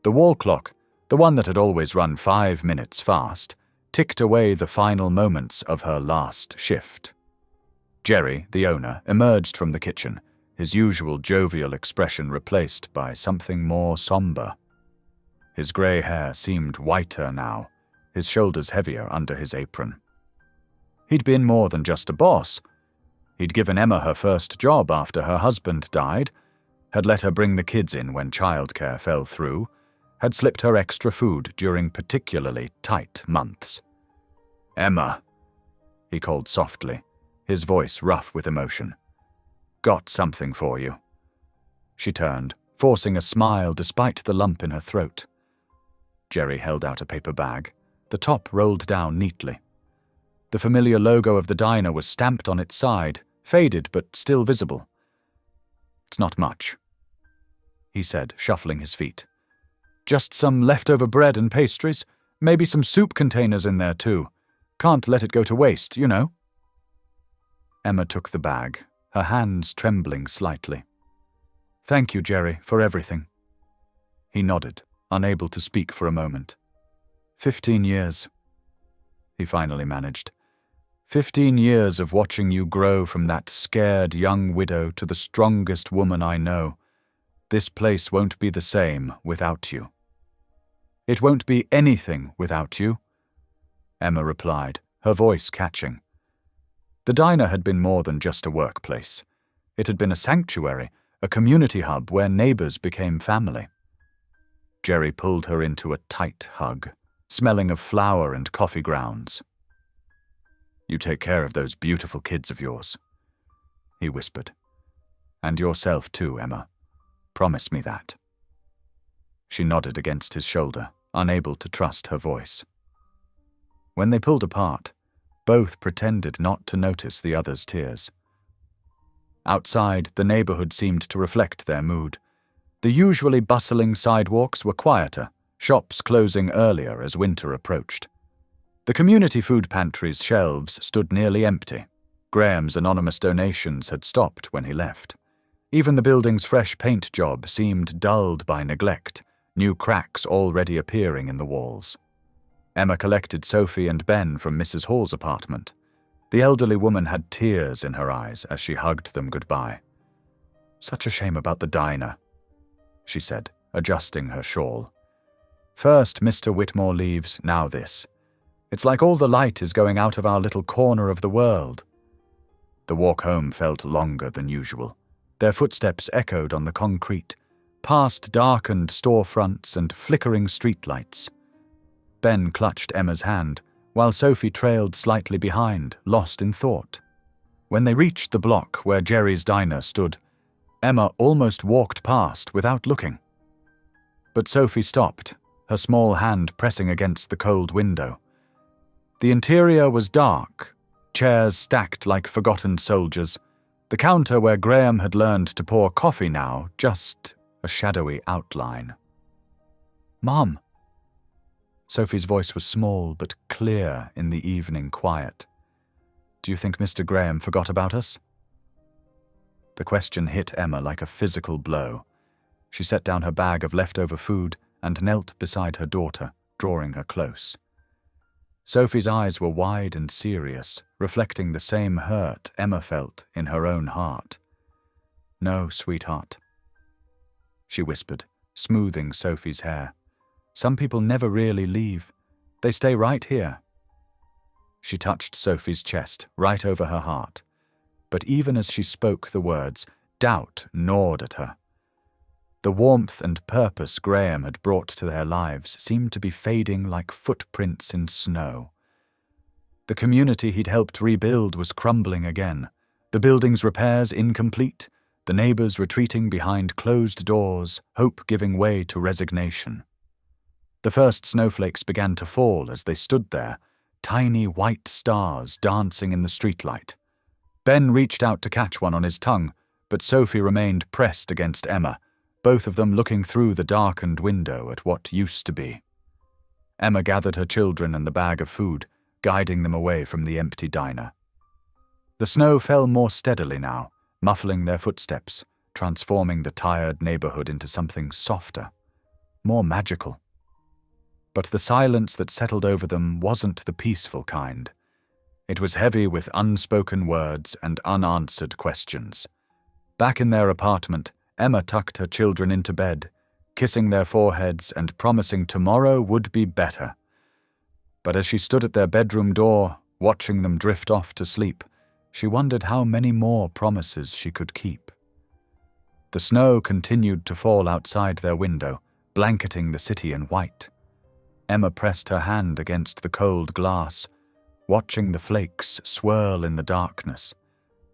The wall clock, the one that had always run 5 minutes fast, ticked away the final moments of her last shift. Jerry, the owner, emerged from the kitchen, his usual jovial expression replaced by something more somber. His grey hair seemed whiter now, his shoulders heavier under his apron. He'd been more than just a boss. He'd given Emma her first job after her husband died, had let her bring the kids in when childcare fell through, had slipped her extra food during particularly tight months. "Emma," he called softly, his voice rough with emotion. "Got something for you." She turned, forcing a smile despite the lump in her throat. Jerry held out a paper bag, the top rolled down neatly. The familiar logo of the diner was stamped on its side, faded but still visible. "It's not much," he said, shuffling his feet. "Just some leftover bread and pastries, maybe some soup containers in there too. Can't let it go to waste, you know." Emma took the bag, her hands trembling slightly. "Thank you, Jerry, for everything." He nodded, unable to speak for a moment. 15 years, he finally managed. 15 years of watching you grow from that scared young widow to the strongest woman I know. This place won't be the same without you." "It won't be anything without you," Emma replied, her voice catching. The diner had been more than just a workplace. It had been a sanctuary, a community hub where neighbors became family. Jerry pulled her into a tight hug, smelling of flour and coffee grounds. "You take care of those beautiful kids of yours," he whispered. "And yourself too, Emma. Promise me that." She nodded against his shoulder, unable to trust her voice. When they pulled apart, both pretended not to notice the other's tears. Outside, the neighborhood seemed to reflect their mood. The usually bustling sidewalks were quieter, shops closing earlier as winter approached. The community food pantry's shelves stood nearly empty. Graham's anonymous donations had stopped when he left. Even the building's fresh paint job seemed dulled by neglect, new cracks already appearing in the walls. Emma collected Sophie and Ben from Mrs. Hall's apartment. The elderly woman had tears in her eyes as she hugged them goodbye. "Such a shame about the diner," she said, adjusting her shawl. "First Mr. Whitmore leaves, now this. It's like all the light is going out of our little corner of the world." The walk home felt longer than usual. Their footsteps echoed on the concrete, past darkened storefronts and flickering streetlights. Ben clutched Emma's hand, while Sophie trailed slightly behind, lost in thought. When they reached the block where Jerry's diner stood, Emma almost walked past without looking. But Sophie stopped, her small hand pressing against the cold window. The interior was dark, chairs stacked like forgotten soldiers, the counter where Graham had learned to pour coffee now just a shadowy outline. "Mom." Sophie's voice was small but clear in the evening quiet. "Do you think Mr. Graham forgot about us?" The question hit Emma like a physical blow. She set down her bag of leftover food and knelt beside her daughter, drawing her close. Sophie's eyes were wide and serious, reflecting the same hurt Emma felt in her own heart. "No, sweetheart," she whispered, smoothing Sophie's hair. "Some people never really leave. They stay right here." She touched Sophie's chest, right over her heart. But even as she spoke the words, doubt gnawed at her. The warmth and purpose Graham had brought to their lives seemed to be fading like footprints in snow. The community he'd helped rebuild was crumbling again, the building's repairs incomplete, the neighbors retreating behind closed doors, hope giving way to resignation. The first snowflakes began to fall as they stood there, tiny white stars dancing in the streetlight. Ben reached out to catch one on his tongue, but Sophie remained pressed against Emma, both of them looking through the darkened window at what used to be. Emma gathered her children and the bag of food, guiding them away from the empty diner. The snow fell more steadily now, muffling their footsteps, transforming the tired neighborhood into something softer, more magical. But the silence that settled over them wasn't the peaceful kind. It was heavy with unspoken words and unanswered questions. Back in their apartment, Emma tucked her children into bed, kissing their foreheads and promising tomorrow would be better. But as she stood at their bedroom door, watching them drift off to sleep, she wondered how many more promises she could keep. The snow continued to fall outside their window, blanketing the city in white. Emma pressed her hand against the cold glass, watching the flakes swirl in the darkness.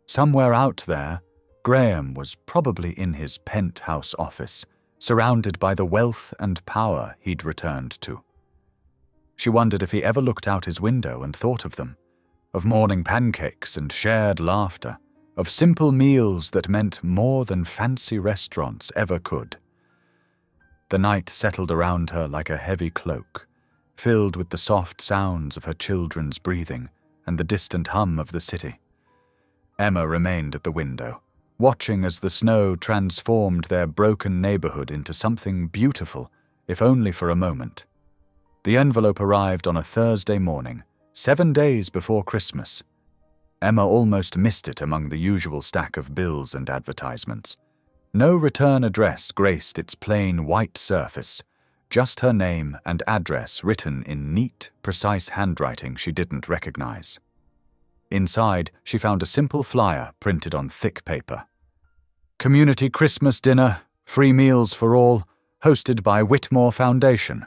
Somewhere out there, Graham was probably in his penthouse office, surrounded by the wealth and power he'd returned to. She wondered if he ever looked out his window and thought of them, of morning pancakes and shared laughter, of simple meals that meant more than fancy restaurants ever could. The night settled around her like a heavy cloak, filled with the soft sounds of her children's breathing and the distant hum of the city. Emma remained at the window, watching as the snow transformed their broken neighborhood into something beautiful, if only for a moment. The envelope arrived on a Thursday morning, 7 days before Christmas, Emma almost missed it among the usual stack of bills and advertisements. No return address graced its plain white surface, just her name and address written in neat, precise handwriting she didn't recognize. Inside, she found a simple flyer printed on thick paper. Community Christmas dinner, free meals for all, hosted by Whitmore Foundation.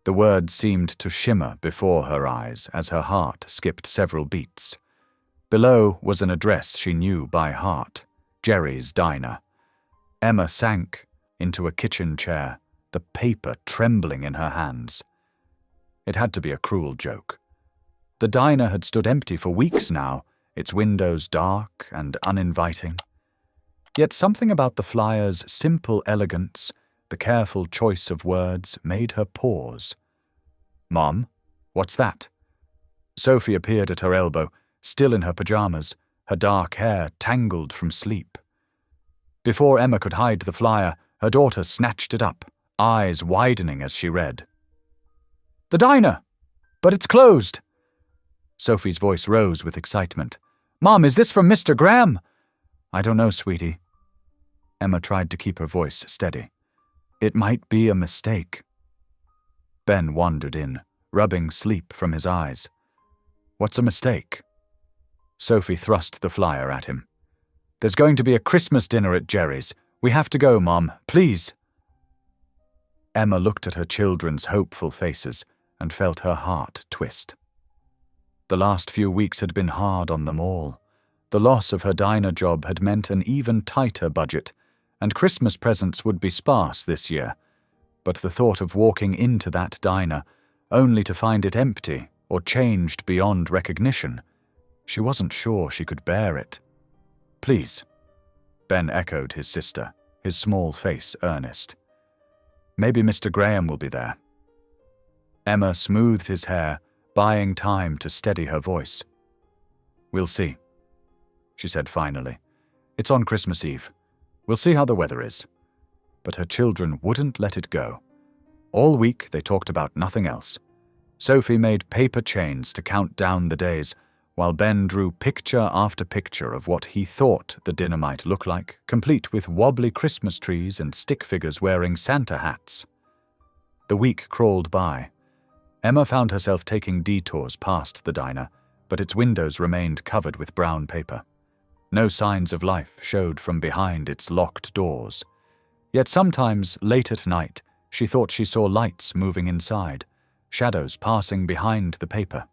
The words seemed to shimmer before her eyes as her heart skipped several beats. Below was an address she knew by heart, Jerry's Diner. Emma sank into a kitchen chair, the paper trembling in her hands. It had to be a cruel joke. The diner had stood empty for weeks now, its windows dark and uninviting. Yet something about the flyer's simple elegance, the careful choice of words, made her pause. "Mom, what's that?" Sophie appeared at her elbow, still in her pajamas, her dark hair tangled from sleep. Before Emma could hide the flyer, her daughter snatched it up, eyes widening as she read. "The diner! But it's closed!" Sophie's voice rose with excitement. "Mom, is this from Mr. Graham?" "I don't know, sweetie." Emma tried to keep her voice steady. "It might be a mistake." Ben wandered in, rubbing sleep from his eyes. "What's a mistake?" Sophie thrust the flyer at him. "There's going to be a Christmas dinner at Jerry's. We have to go, Mom, please." Emma looked at her children's hopeful faces and felt her heart twist. The last few weeks had been hard on them all. The loss of her diner job had meant an even tighter budget, and Christmas presents would be sparse this year. But the thought of walking into that diner, only to find it empty or changed beyond recognition, she wasn't sure she could bear it. "Please," Ben echoed his sister, his small face earnest. "Maybe Mr. Graham will be there." Emma smoothed his hair, buying time to steady her voice. "We'll see," she said finally. "It's on Christmas Eve. We'll see how the weather is." But her children wouldn't let it go. All week they talked about nothing else. Sophie made paper chains to count down the days, while Ben drew picture after picture of what he thought the dinner might look like, complete with wobbly Christmas trees and stick figures wearing Santa hats. The week crawled by. Emma found herself taking detours past the diner, but its windows remained covered with brown paper. No signs of life showed from behind its locked doors. Yet sometimes, late at night, she thought she saw lights moving inside, shadows passing behind the paper.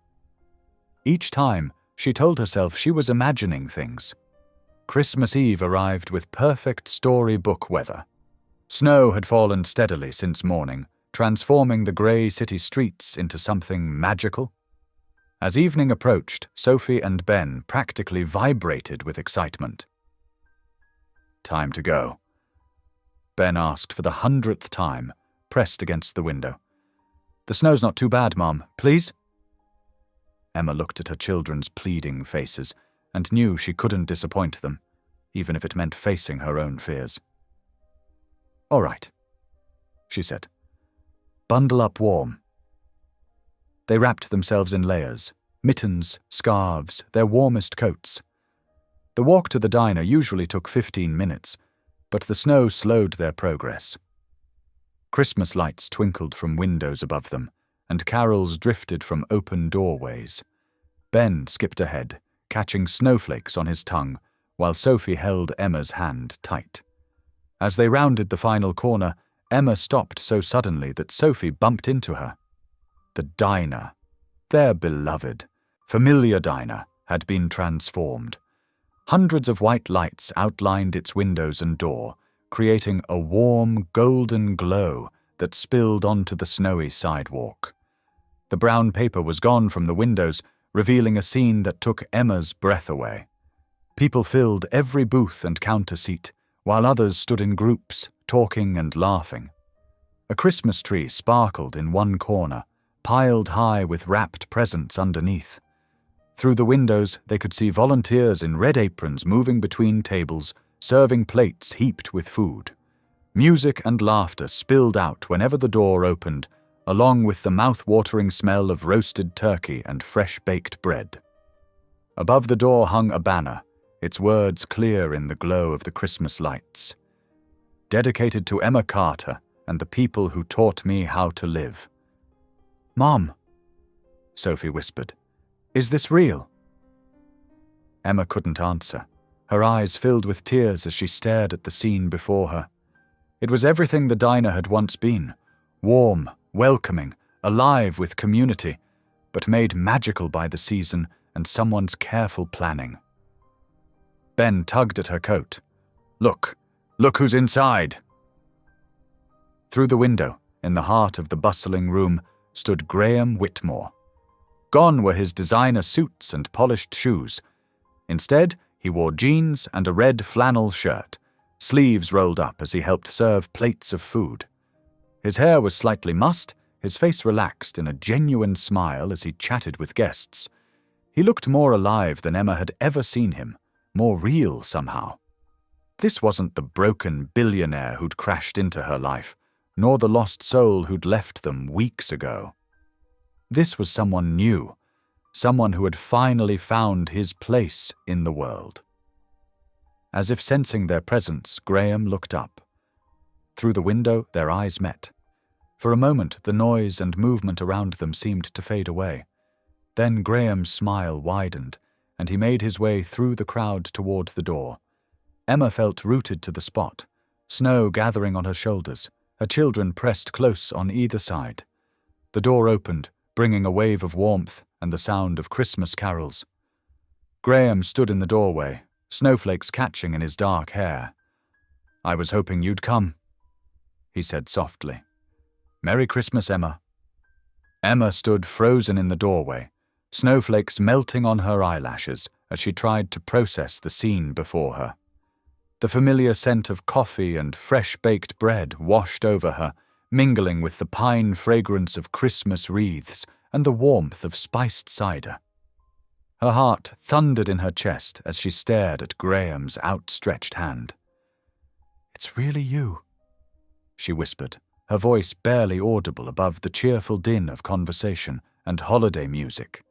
Each time, she told herself she was imagining things. Christmas Eve arrived with perfect storybook weather. Snow had fallen steadily since morning, transforming the grey city streets into something magical. As evening approached, Sophie and Ben practically vibrated with excitement. "Time to go," Ben asked for the 100th time, pressed against the window. "The snow's not too bad, Mom. Please?" Emma looked at her children's pleading faces and knew she couldn't disappoint them, even if it meant facing her own fears. "All right," she said. "Bundle up warm." They wrapped themselves in layers, mittens, scarves, their warmest coats. The walk to the diner usually took 15 minutes, but the snow slowed their progress. Christmas lights twinkled from windows above them, and carols drifted from open doorways. Ben skipped ahead, catching snowflakes on his tongue, while Sophie held Emma's hand tight. As they rounded the final corner, Emma stopped so suddenly that Sophie bumped into her. The diner, their beloved, familiar diner, had been transformed. Hundreds of white lights outlined its windows and door, creating a warm, golden glow that spilled onto the snowy sidewalk. The brown paper was gone from the windows, revealing a scene that took Emma's breath away. People filled every booth and counter seat, while others stood in groups, talking and laughing. A Christmas tree sparkled in one corner, piled high with wrapped presents underneath. Through the windows, they could see volunteers in red aprons moving between tables, serving plates heaped with food. Music and laughter spilled out whenever the door opened, along with the mouth-watering smell of roasted turkey and fresh-baked bread. Above the door hung a banner, its words clear in the glow of the Christmas lights. Dedicated to Emma Carter and the people who taught me how to live. "Mom," Sophie whispered, "is this real?" Emma couldn't answer. Her eyes filled with tears as she stared at the scene before her. It was everything the diner had once been. Warm, welcoming, alive with community, but made magical by the season and someone's careful planning. Ben tugged at her coat. Look who's inside." Through the window, in the heart of the bustling room, stood Graham Whitmore. Gone were his designer suits and polished shoes. Instead, he wore jeans and a red flannel shirt, sleeves rolled up as he helped serve plates of food. His hair was slightly mussed, his face relaxed in a genuine smile as he chatted with guests. He looked more alive than Emma had ever seen him, more real somehow. This wasn't the broken billionaire who'd crashed into her life, nor the lost soul who'd left them weeks ago. This was someone new, someone who had finally found his place in the world. As if sensing their presence, Graham looked up. Through the window, their eyes met. For a moment, the noise and movement around them seemed to fade away. Then Graham's smile widened, and he made his way through the crowd toward the door. Emma felt rooted to the spot, snow gathering on her shoulders, her children pressed close on either side. The door opened, bringing a wave of warmth and the sound of Christmas carols. Graham stood in the doorway, snowflakes catching in his dark hair. "I was hoping you'd come," he said softly. "Merry Christmas, Emma." Emma stood frozen in the doorway, snowflakes melting on her eyelashes as she tried to process the scene before her. The familiar scent of coffee and fresh-baked bread washed over her, mingling with the pine fragrance of Christmas wreaths and the warmth of spiced cider. Her heart thundered in her chest as she stared at Graham's outstretched hand. "It's really you," she whispered, her voice barely audible above the cheerful din of conversation and holiday music.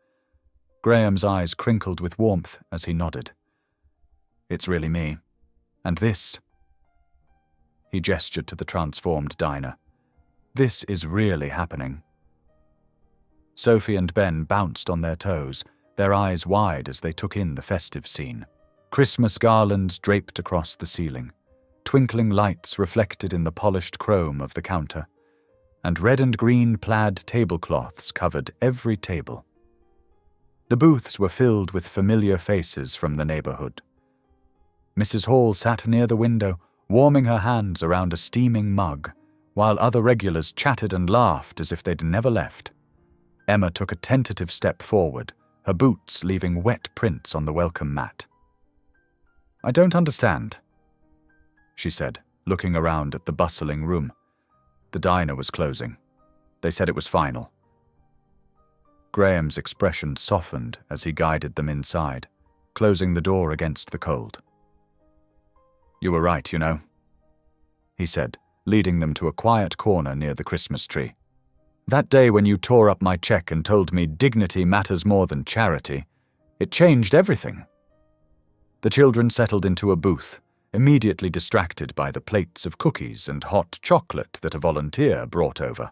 Graham's eyes crinkled with warmth as he nodded. "It's really me. And this," he gestured to the transformed diner, "this is really happening." Sophie and Ben bounced on their toes, their eyes wide as they took in the festive scene. Christmas garlands draped across the ceiling, twinkling lights reflected in the polished chrome of the counter, and red and green plaid tablecloths covered every table. The booths were filled with familiar faces from the neighborhood. Mrs. Hall sat near the window, warming her hands around a steaming mug, while other regulars chatted and laughed as if they'd never left. Emma took a tentative step forward, her boots leaving wet prints on the welcome mat. "I don't understand," she said, looking around at the bustling room. The diner was closing. They said it was final. Graham's expression softened as he guided them inside, closing the door against the cold. "You were right, you know," he said, leading them to a quiet corner near the Christmas tree. "That day when you tore up my check and told me dignity matters more than charity, it changed everything." The children settled into a booth, immediately distracted by the plates of cookies and hot chocolate that a volunteer brought over.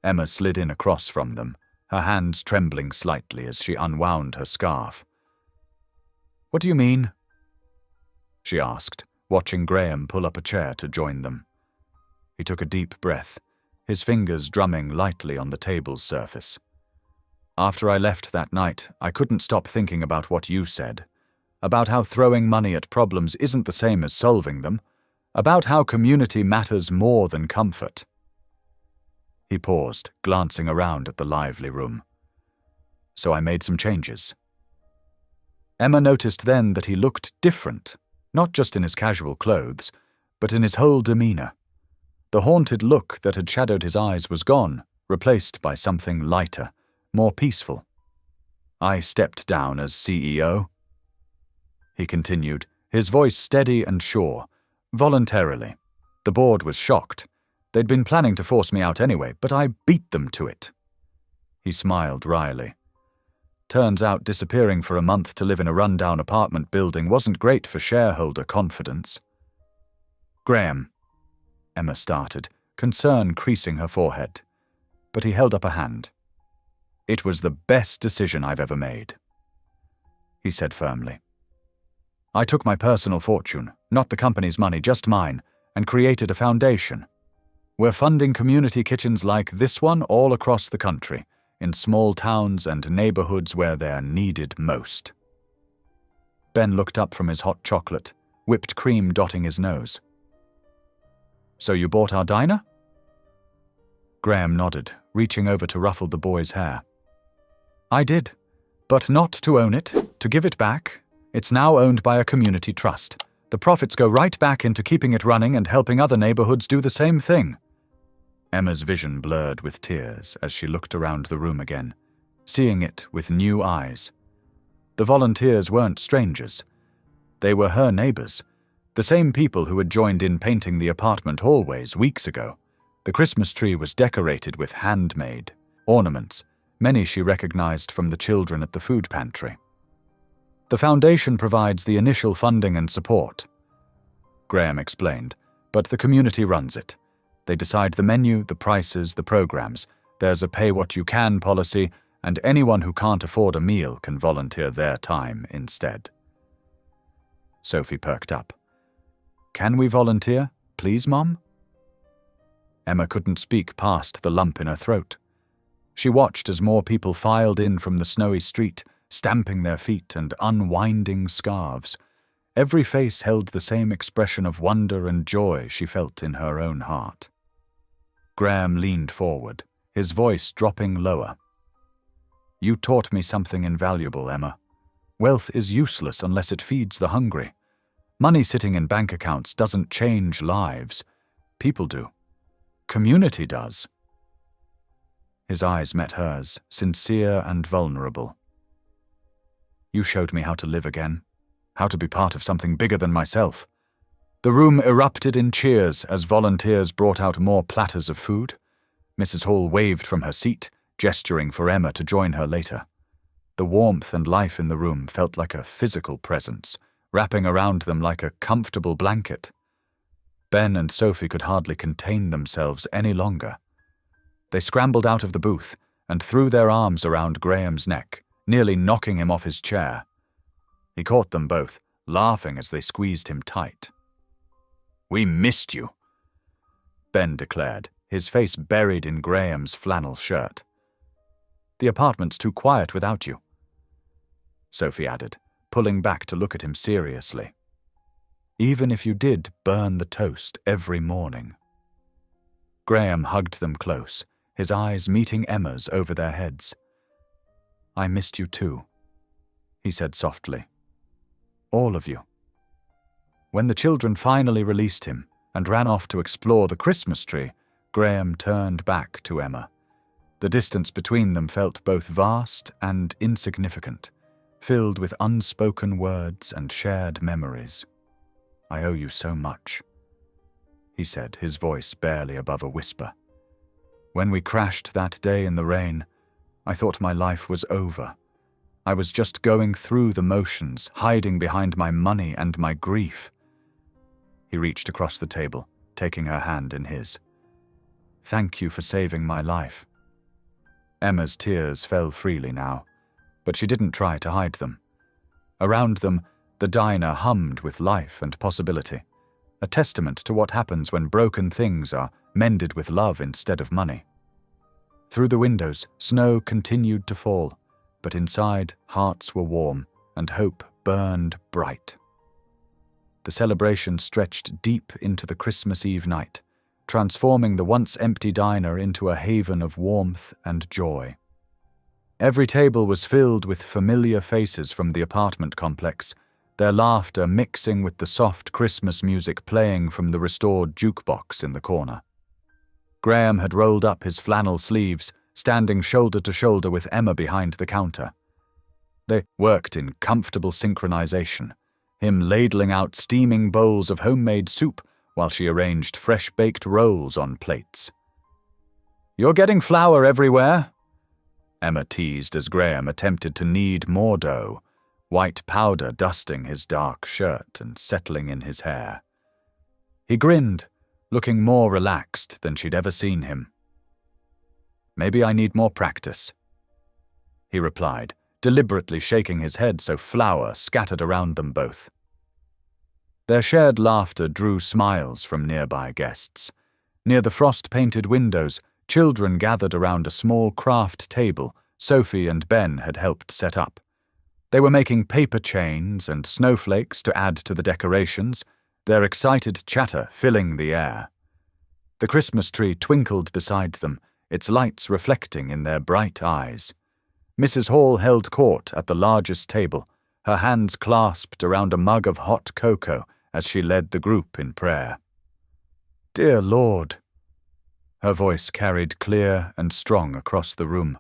Emma slid in across from them, her hands trembling slightly as she unwound her scarf. "What do you mean?" she asked, watching Graham pull up a chair to join them. He took a deep breath, his fingers drumming lightly on the table's surface. "After I left that night, I couldn't stop thinking about what you said, about how throwing money at problems isn't the same as solving them, about how community matters more than comfort." He paused, glancing around at the lively room. "So I made some changes." Emma noticed then that he looked different, not just in his casual clothes, but in his whole demeanor. The haunted look that had shadowed his eyes was gone, replaced by something lighter, more peaceful. "I stepped down as CEO," he continued, his voice steady and sure, "voluntarily. The board was shocked. They'd been planning to force me out anyway, but I beat them to it." He smiled wryly. Turns out disappearing for a month to live in a rundown apartment building wasn't great for shareholder confidence. "Graham," Emma started, concern creasing her forehead. But he held up a hand. "It was the best decision I've ever made," he said firmly. "I took my personal fortune, not the company's money, just mine, and created a foundation. We're funding community kitchens like this one all across the country, in small towns and neighborhoods where they're needed most." Ben looked up from his hot chocolate, whipped cream dotting his nose. "So you bought our diner?" Graham nodded, reaching over to ruffle the boy's hair. "I did, but not to own it, to give it back. It's now owned by a community trust. The profits go right back into keeping it running and helping other neighborhoods do the same thing." Emma's vision blurred with tears as she looked around the room again, seeing it with new eyes. The volunteers weren't strangers. They were her neighbors, the same people who had joined in painting the apartment hallways weeks ago. The Christmas tree was decorated with handmade ornaments, many she recognized from the children at the food pantry. "The foundation provides the initial funding and support," Graham explained, "but the community runs it. They decide the menu, the prices, the programs. There's a pay-what-you-can policy, and anyone who can't afford a meal can volunteer their time instead." Sophie perked up. "Can we volunteer, please, Mom?" Emma couldn't speak past the lump in her throat. She watched as more people filed in from the snowy street, stamping their feet and unwinding scarves. Every face held the same expression of wonder and joy she felt in her own heart. Graham leaned forward, his voice dropping lower. "You taught me something invaluable, Emma. Wealth is useless unless it feeds the hungry. Money sitting in bank accounts doesn't change lives. People do. Community does." His eyes met hers, sincere and vulnerable. "You showed me how to live again, how to be part of something bigger than myself." The room erupted in cheers as volunteers brought out more platters of food. Mrs. Hall waved from her seat, gesturing for Emma to join her later. The warmth and life in the room felt like a physical presence, wrapping around them like a comfortable blanket. Ben and Sophie could hardly contain themselves any longer. They scrambled out of the booth and threw their arms around Graham's neck, nearly knocking him off his chair. He caught them both, laughing as they squeezed him tight. "We missed you," Ben declared, his face buried in Graham's flannel shirt. "The apartment's too quiet without you," Sophie added, pulling back to look at him seriously. "Even if you did burn the toast every morning." Graham hugged them close, his eyes meeting Emma's over their heads. "I missed you too," he said softly. "All of you." When the children finally released him and ran off to explore the Christmas tree, Graham turned back to Emma. The distance between them felt both vast and insignificant, filled with unspoken words and shared memories. "I owe you so much," he said, his voice barely above a whisper. "When we crashed that day in the rain, I thought my life was over. I was just going through the motions, hiding behind my money and my grief." He reached across the table, taking her hand in his. "Thank you for saving my life." Emma's tears fell freely now, but she didn't try to hide them. Around them, the diner hummed with life and possibility, a testament to what happens when broken things are mended with love instead of money. Through the windows, snow continued to fall, but inside, hearts were warm and hope burned bright. The celebration stretched deep into the Christmas Eve night, transforming the once empty diner into a haven of warmth and joy. Every table was filled with familiar faces from the apartment complex, their laughter mixing with the soft Christmas music playing from the restored jukebox in the corner. Graham had rolled up his flannel sleeves, standing shoulder to shoulder with Emma behind the counter. They worked in comfortable synchronization, him ladling out steaming bowls of homemade soup while she arranged fresh-baked rolls on plates. "You're getting flour everywhere," Emma teased as Graham attempted to knead more dough, white powder dusting his dark shirt and settling in his hair. He grinned, looking more relaxed than she'd ever seen him. "Maybe I need more practice," he replied, deliberately shaking his head so flour scattered around them both. Their shared laughter drew smiles from nearby guests. Near the frost-painted windows, children gathered around a small craft table Sophie and Ben had helped set up. They were making paper chains and snowflakes to add to the decorations, their excited chatter filling the air. The Christmas tree twinkled beside them, its lights reflecting in their bright eyes. Mrs. Hall held court at the largest table, her hands clasped around a mug of hot cocoa as she led the group in prayer. "Dear Lord," her voice carried clear and strong across the room,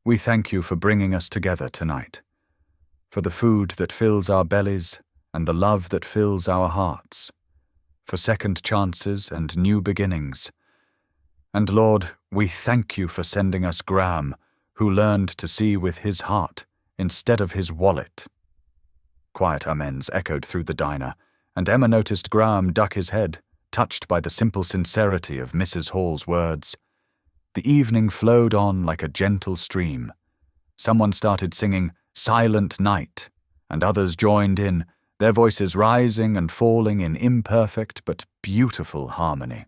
"we thank you for bringing us together tonight, for the food that fills our bellies and the love that fills our hearts, for second chances and new beginnings. And Lord, we thank you for sending us Graham, who learned to see with his heart instead of his wallet." Quiet amens echoed through the diner, and Emma noticed Graham duck his head, touched by the simple sincerity of Mrs. Hall's words. The evening flowed on like a gentle stream. Someone started singing "Silent Night," and others joined in, their voices rising and falling in imperfect but beautiful harmony.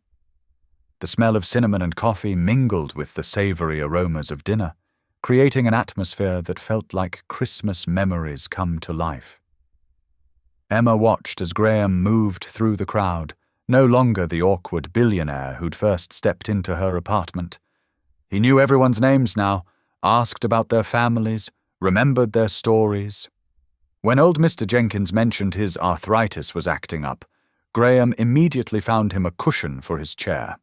The smell of cinnamon and coffee mingled with the savory aromas of dinner, creating an atmosphere that felt like Christmas memories come to life. Emma watched as Graham moved through the crowd, no longer the awkward billionaire who'd first stepped into her apartment. He knew everyone's names now, asked about their families, remembered their stories. When old Mr. Jenkins mentioned his arthritis was acting up, Graham immediately found him a cushion for his chair.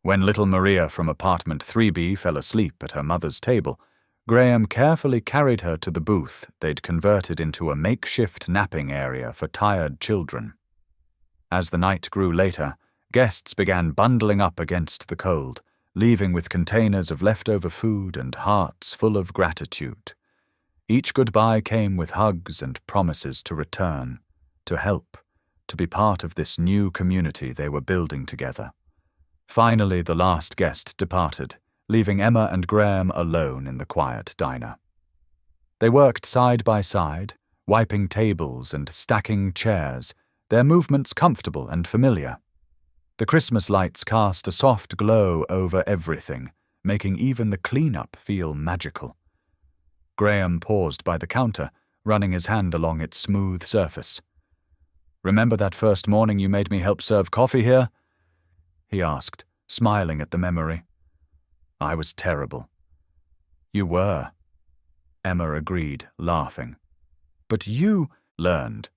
When little Maria from apartment 3B fell asleep at her mother's table, Graham carefully carried her to the booth they'd converted into a makeshift napping area for tired children. As the night grew later, guests began bundling up against the cold, leaving with containers of leftover food and hearts full of gratitude. Each goodbye came with hugs and promises to return, to help, to be part of this new community they were building together. Finally, the last guest departed, leaving Emma and Graham alone in the quiet diner. They worked side by side, wiping tables and stacking chairs, their movements comfortable and familiar. The Christmas lights cast a soft glow over everything, making even the cleanup feel magical. Graham paused by the counter, running his hand along its smooth surface. "Remember that first morning you made me help serve coffee here?" he asked, smiling at the memory. "I was terrible." "You were," Emma agreed, laughing. "But you learned,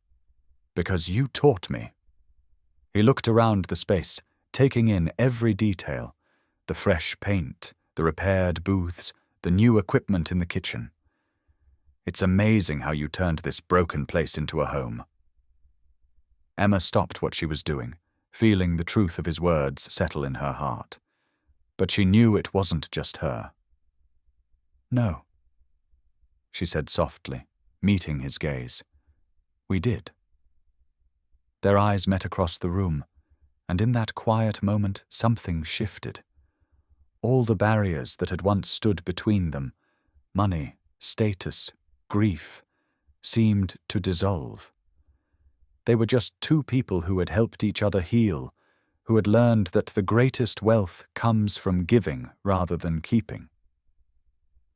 because you taught me." He looked around the space, taking in every detail, the fresh paint, the repaired booths, the new equipment in the kitchen. "It's amazing how you turned this broken place into a home." Emma stopped what she was doing, feeling the truth of his words settle in her heart. But she knew it wasn't just her. "No," she said softly, meeting his gaze. "We did." Their eyes met across the room, and in that quiet moment something shifted. All the barriers that had once stood between them, money, status, grief, seemed to dissolve. They were just two people who had helped each other heal, who had learned that the greatest wealth comes from giving rather than keeping.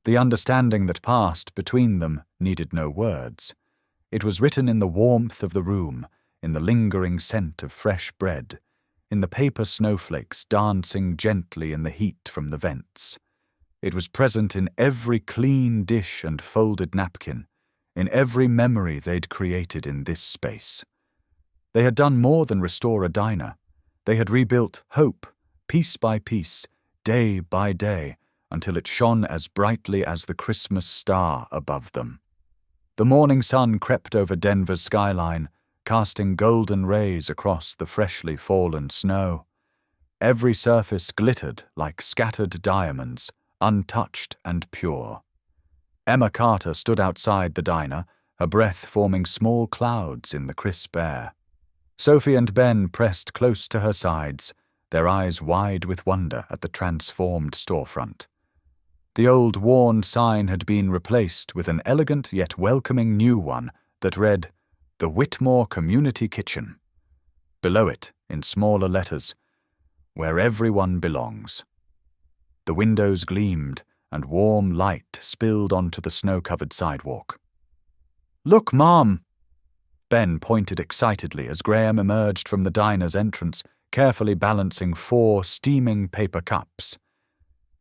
The understanding that passed between them needed no words. It was written in the warmth of the room, in the lingering scent of fresh bread, in the paper snowflakes dancing gently in the heat from the vents. It was present in every clean dish and folded napkin, in every memory they'd created in this space. They had done more than restore a diner. They had rebuilt hope, piece by piece, day by day, until it shone as brightly as the Christmas star above them. The morning sun crept over Denver's skyline, casting golden rays across the freshly fallen snow. Every surface glittered like scattered diamonds untouched and pure. Emma Carter stood outside the diner, her breath forming small clouds in the crisp air. Sophie and Ben pressed close to her sides, their eyes wide with wonder at the transformed storefront. The old worn sign had been replaced with an elegant yet welcoming new one that read, "The Whitmore Community Kitchen." Below it, in smaller letters, "Where everyone belongs." The windows gleamed, and warm light spilled onto the snow-covered sidewalk. "Look, Mom!" Ben pointed excitedly as Graham emerged from the diner's entrance, carefully balancing 4 steaming paper cups.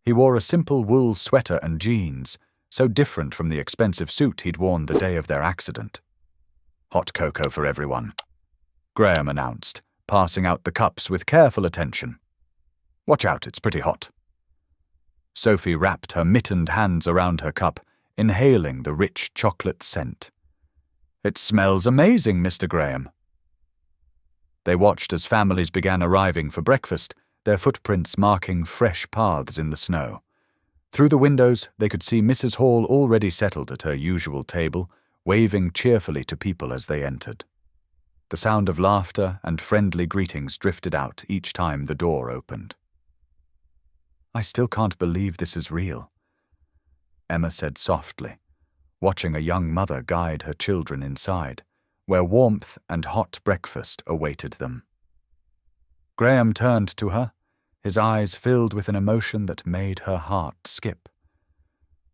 He wore a simple wool sweater and jeans, so different from the expensive suit he'd worn the day of their accident. "Hot cocoa for everyone," Graham announced, passing out the cups with careful attention. "Watch out, it's pretty hot." Sophie wrapped her mittened hands around her cup, inhaling the rich chocolate scent. "It smells amazing, Mr. Graham." They watched as families began arriving for breakfast, their footprints marking fresh paths in the snow. Through the windows, they could see Mrs. Hall already settled at her usual table, waving cheerfully to people as they entered. The sound of laughter and friendly greetings drifted out each time the door opened. "I still can't believe this is real," Emma said softly, watching a young mother guide her children inside, where warmth and hot breakfast awaited them. Graham turned to her, his eyes filled with an emotion that made her heart skip.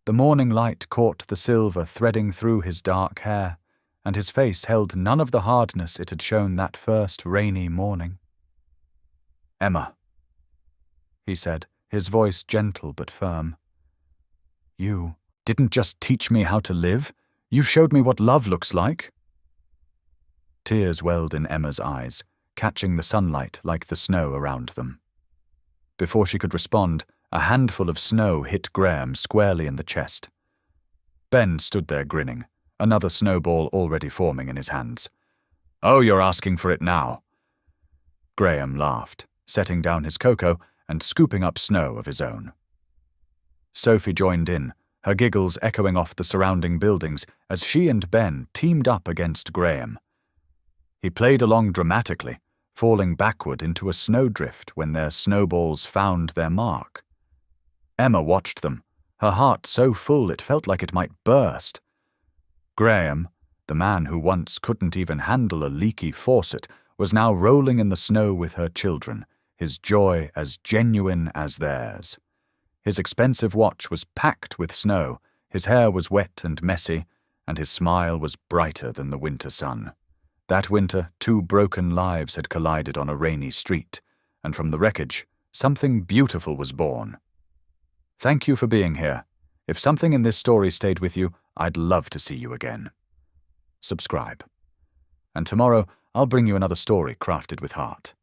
The morning light caught the silver threading through his dark hair, and his face held none of the hardness it had shown that first rainy morning. "Emma," he said, his voice gentle but firm. "You didn't just teach me how to live, you showed me what love looks like." Tears welled in Emma's eyes, catching the sunlight like the snow around them. Before she could respond, a handful of snow hit Graham squarely in the chest. Ben stood there grinning, another snowball already forming in his hands. "Oh, you're asking for it now." Graham laughed, setting down his cocoa and scooping up snow of his own. Sophie joined in, her giggles echoing off the surrounding buildings as she and Ben teamed up against Graham. He played along dramatically, falling backward into a snowdrift when their snowballs found their mark. Emma watched them, her heart so full it felt like it might burst. Graham, the man who once couldn't even handle a leaky faucet, was now rolling in the snow with her children, his joy as genuine as theirs. His expensive watch was packed with snow, his hair was wet and messy, and his smile was brighter than the winter sun. That winter, 2 broken lives had collided on a rainy street, and from the wreckage, something beautiful was born. Thank you for being here. If something in this story stayed with you, I'd love to see you again. Subscribe. And tomorrow, I'll bring you another story crafted with heart.